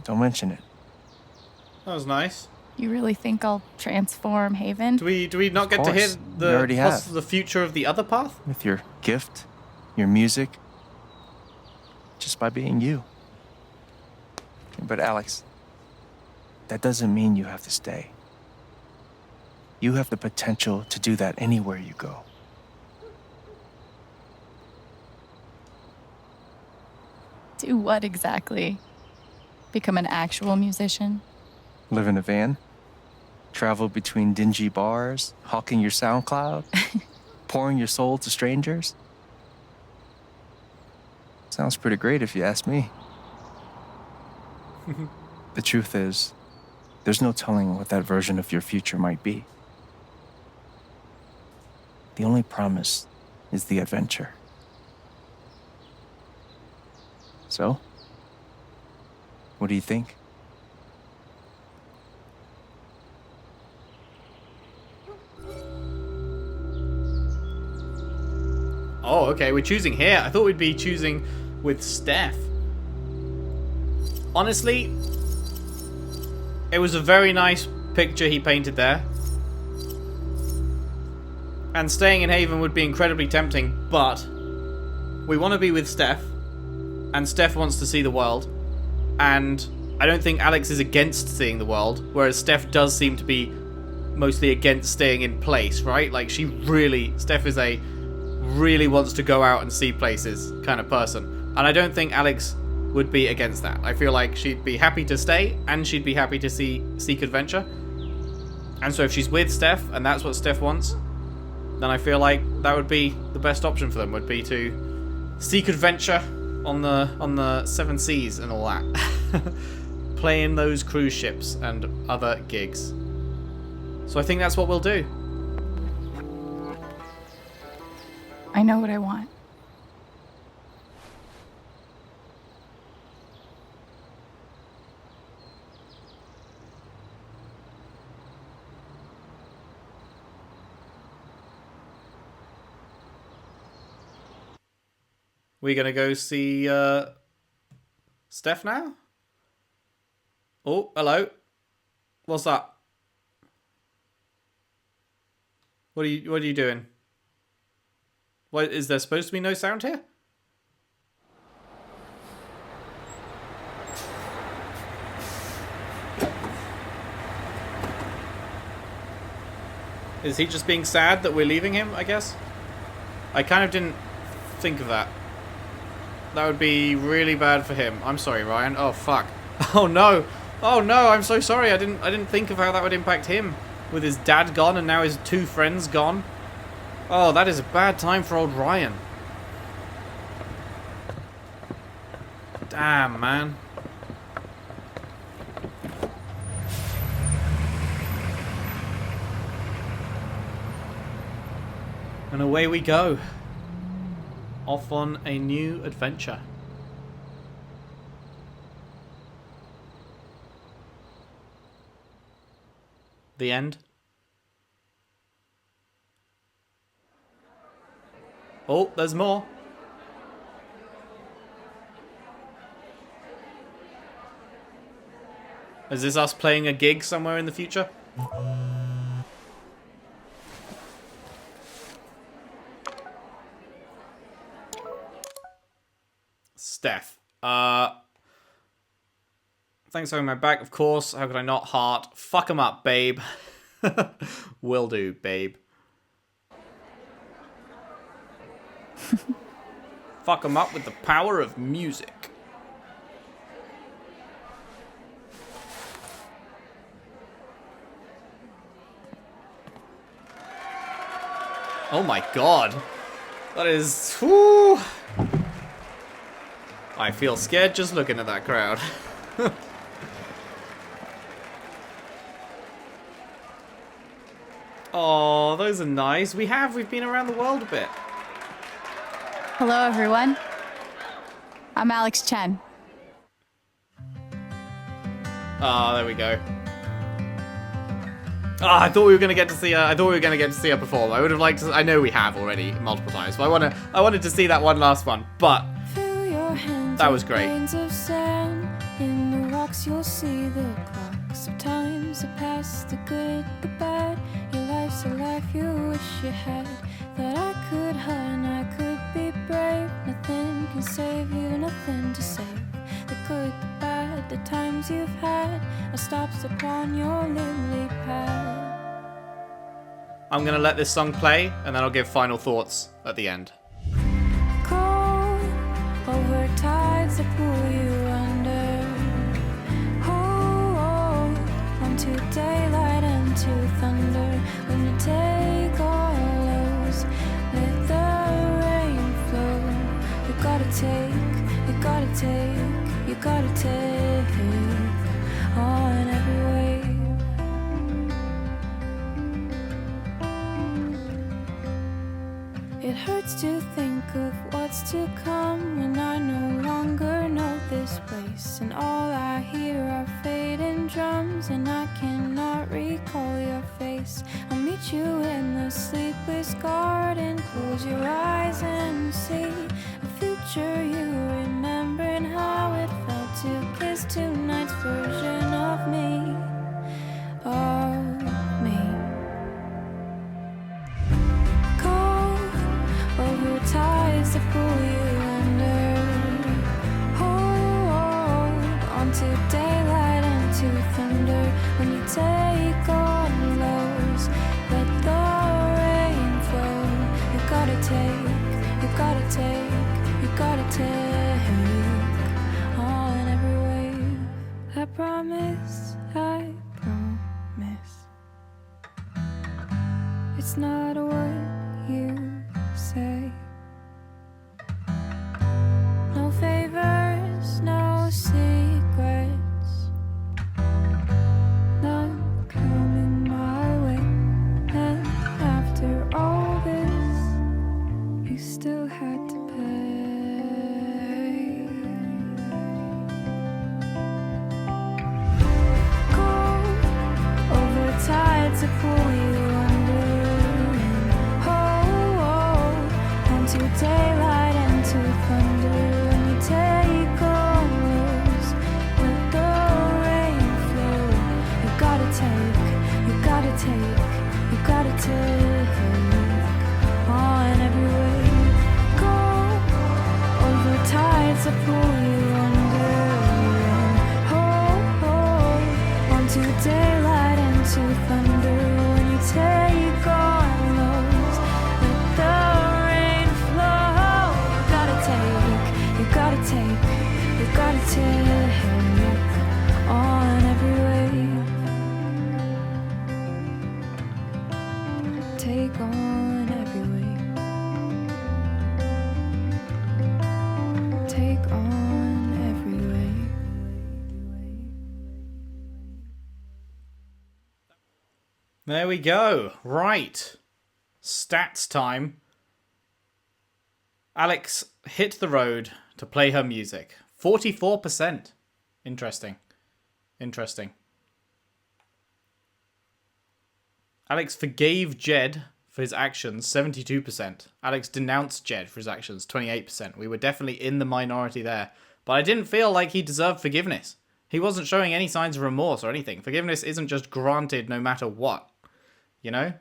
[SPEAKER 14] Don't mention it.
[SPEAKER 1] That was nice.
[SPEAKER 5] You really think I'll transform Haven?
[SPEAKER 1] Do we not get to hear
[SPEAKER 14] course. You already have.
[SPEAKER 1] the future of the other path?
[SPEAKER 14] With your gift, your music, just by being you. But Alex, that doesn't mean you have to stay. You have the potential to do that anywhere you go.
[SPEAKER 5] Do what exactly? Become an actual musician?
[SPEAKER 14] Live in a van, travel between dingy bars, hawking your SoundCloud, pouring your soul to strangers. Sounds pretty great if you ask me. The truth is, there's no telling what that version of your future might be. The only promise is the adventure. So, what do you think?
[SPEAKER 1] Oh, okay, we're choosing here. I thought we'd be choosing with Steph. Honestly, it was a very nice picture he painted there. And staying in Haven would be incredibly tempting, but we want to be with Steph, and Steph wants to see the world, and I don't think Alex is against seeing the world, whereas Steph does seem to be mostly against staying in place, right? Like, Steph is a really wants to go out and see places kind of person, and I don't think Alex would be against that. I feel like she'd be happy to stay, and she'd be happy to seek adventure. And so if she's with Steph, and that's what Steph wants, then I feel like that would be the best option for them, would be to seek adventure on the seven seas and all that. Playing those cruise ships and other gigs. So I think that's what we'll do.
[SPEAKER 5] I know what I want.
[SPEAKER 1] We're gonna go see Steph now? Oh, hello. What's that? What are you doing? What, is there supposed to be no sound here? Is he just being sad that we're leaving him, I guess? I kind of didn't think of that. That would be really bad for him. I'm sorry, Ryan. Oh, fuck. Oh, no. Oh, no, I'm so sorry. I didn't think of how that would impact him. With his dad gone and now his two friends gone. Oh, that is a bad time for old Ryan. Damn, man. And away we go. Off on a new adventure. The end. Oh, there's more. Is this us playing a gig somewhere in the future? Steph. Thanks for having my back, of course. How could I not? Heart. Fuck 'em up, babe. Will do, babe. Fuck 'em up with the power of music. Oh my god. That is... Whew. I feel scared just looking at that crowd. Oh, those are nice. We've been around the world a bit.
[SPEAKER 5] Hello, everyone. I'm Alex Chen.
[SPEAKER 1] Ah, there we go. Ah, I thought we were gonna get to see her. I thought we were gonna get to see her perform. I would have liked to. I know we have already multiple times, but I wanted to see that one last one. But that was great.
[SPEAKER 15] In the rocks, you'll see the clocks of times that pass, the good, the bad. Your life's a life you wish you had. That I could hide, I could be brave. Nothing can save you, nothing to save. The good, the bad, the times you've had are stops upon your lily pad.
[SPEAKER 1] I'm gonna let this song play, and then I'll give final thoughts at the end.
[SPEAKER 15] Cold over tides that pull you under. Hold on to daylight and to thunder. When you take all lows, let the rain flow. You gotta take, you gotta take, you gotta take on every wave. It hurts to think of what's to come when I no longer know this place. And all I hear are fading drums, and I cannot recall your face. I'll meet you in the sleepless garden. Close your eyes and see a future you remember, and how it felt to kiss tonight's version of me. Of me. Over tides that pull you under. Hold on to daylight and to thunder. When you take on lows, let the rain flow. You gotta take, you gotta take, you gotta take on every wave. I promise, I promise. It's not what you say. No favors, no secrets, none coming my way. And after all this, you still had to pay. Cold over tides that pull you under. To daylight and to thunder. When you take on lows, let the rain flow. You gotta take, you gotta take, you gotta take on every wave. Go over tides that pull you under. Hold on to daylight and to thunder. When you take on lows, let the you gotta take, you gotta take on every wave. Take on every wave. Take on every wave.
[SPEAKER 1] There we go. Right. Stats time. Alex hit the road to play her music. 44%. Interesting. Interesting. Alex forgave Jed for his actions, 72%. Alex denounced Jed for his actions, 28%. We were definitely in the minority there. But I didn't feel like he deserved forgiveness. He wasn't showing any signs of remorse or anything. Forgiveness isn't just granted no matter what. You know?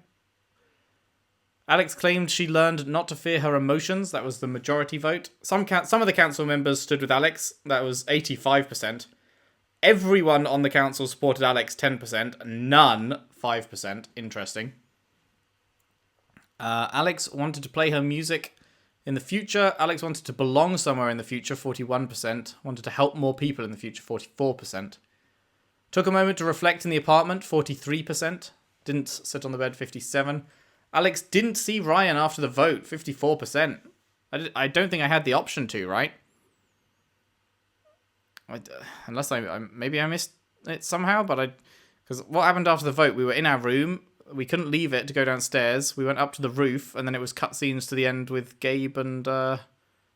[SPEAKER 1] Alex claimed she learned not to fear her emotions. That was the majority vote. Some of the council members stood with Alex. That was 85%. Everyone on the council supported Alex, 10%. None, 5%. Interesting. Alex wanted to play her music in the future. Alex wanted to belong somewhere in the future, 41%. Wanted to help more people in the future, 44%. Took a moment to reflect in the apartment, 43%. Didn't sit on the bed, 57%. Alex didn't see Ryan after the vote, 54%. I don't think I had the option to, right? Unless maybe I missed it somehow, but because what happened after the vote, we were in our room, we couldn't leave it to go downstairs, we went up to the roof, and then it was cutscenes to the end with Gabe and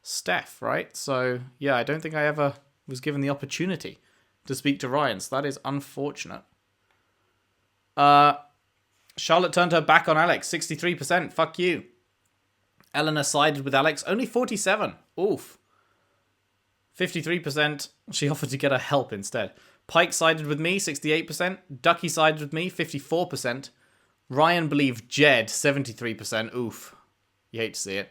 [SPEAKER 1] Steph, right? So, yeah, I don't think I ever was given the opportunity to speak to Ryan, so that is unfortunate. Charlotte turned her back on Alex, 63%, fuck you. Eleanor sided with Alex, only 47%, oof. 53%, she offered to get her help instead. Pike sided with me, 68%. Ducky sided with me, 54%. Ryan believed Jed, 73%. Oof. You hate to see it.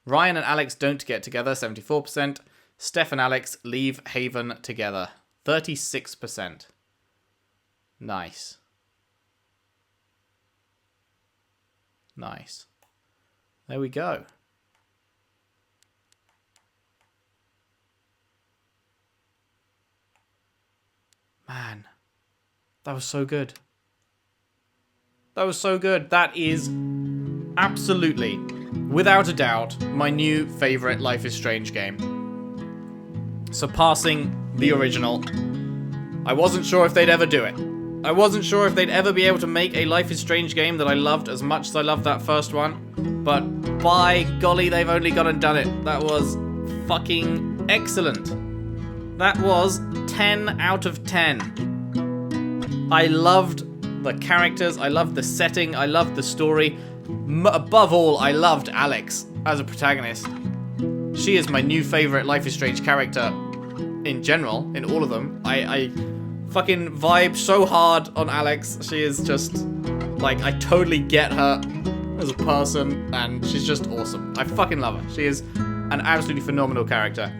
[SPEAKER 1] Ryan and Alex don't get together, 74%. Steph and Alex leave Haven together, 36%. Nice. Nice. There we go. Man, that was so good. That was so good. That is absolutely, without a doubt, my new favorite Life is Strange game. Surpassing the original. I wasn't sure if they'd ever do it. I wasn't sure if they'd ever be able to make a Life is Strange game that I loved as much as I loved that first one. But by golly, they've only gone and done it. That was fucking excellent. That was 10 out of 10. I loved the characters, I loved the setting, I loved the story. Above all, I loved Alex as a protagonist. She is my new favorite Life is Strange character in general, in all of them. I fucking vibe so hard on Alex. She is just, like, I totally get her as a person, and she's just awesome. I fucking love her. She is an absolutely phenomenal character.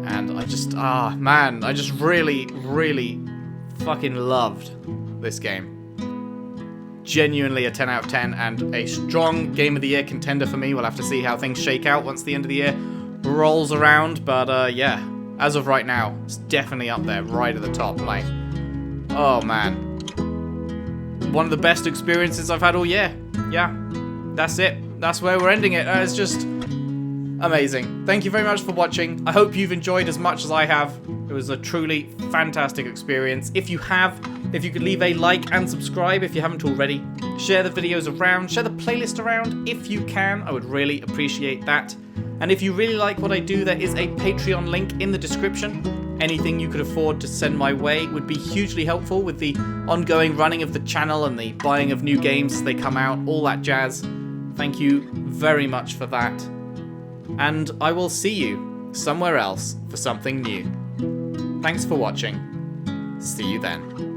[SPEAKER 1] And I just, man, I just really, really fucking loved this game. Genuinely a 10 out of 10 and a strong Game of the Year contender for me. We'll have to see how things shake out once the end of the year rolls around. But yeah, as of right now, it's definitely up there, right at the top. Like, oh man. One of the best experiences I've had all year. Yeah, that's it. That's where we're ending it. It's just amazing. Thank you very much for watching. I hope you've enjoyed as much as I have. It was a truly fantastic experience. If you could leave a like and subscribe if you haven't already. Share the videos around, share the playlist around if you can. I would really appreciate that. And if you really like what I do, there is a Patreon link in the description. Anything you could afford to send my way would be hugely helpful with the ongoing running of the channel and the buying of new games as they come out, all that jazz. Thank you very much for that. And I will see you somewhere else for something new. Thanks for watching. See you then.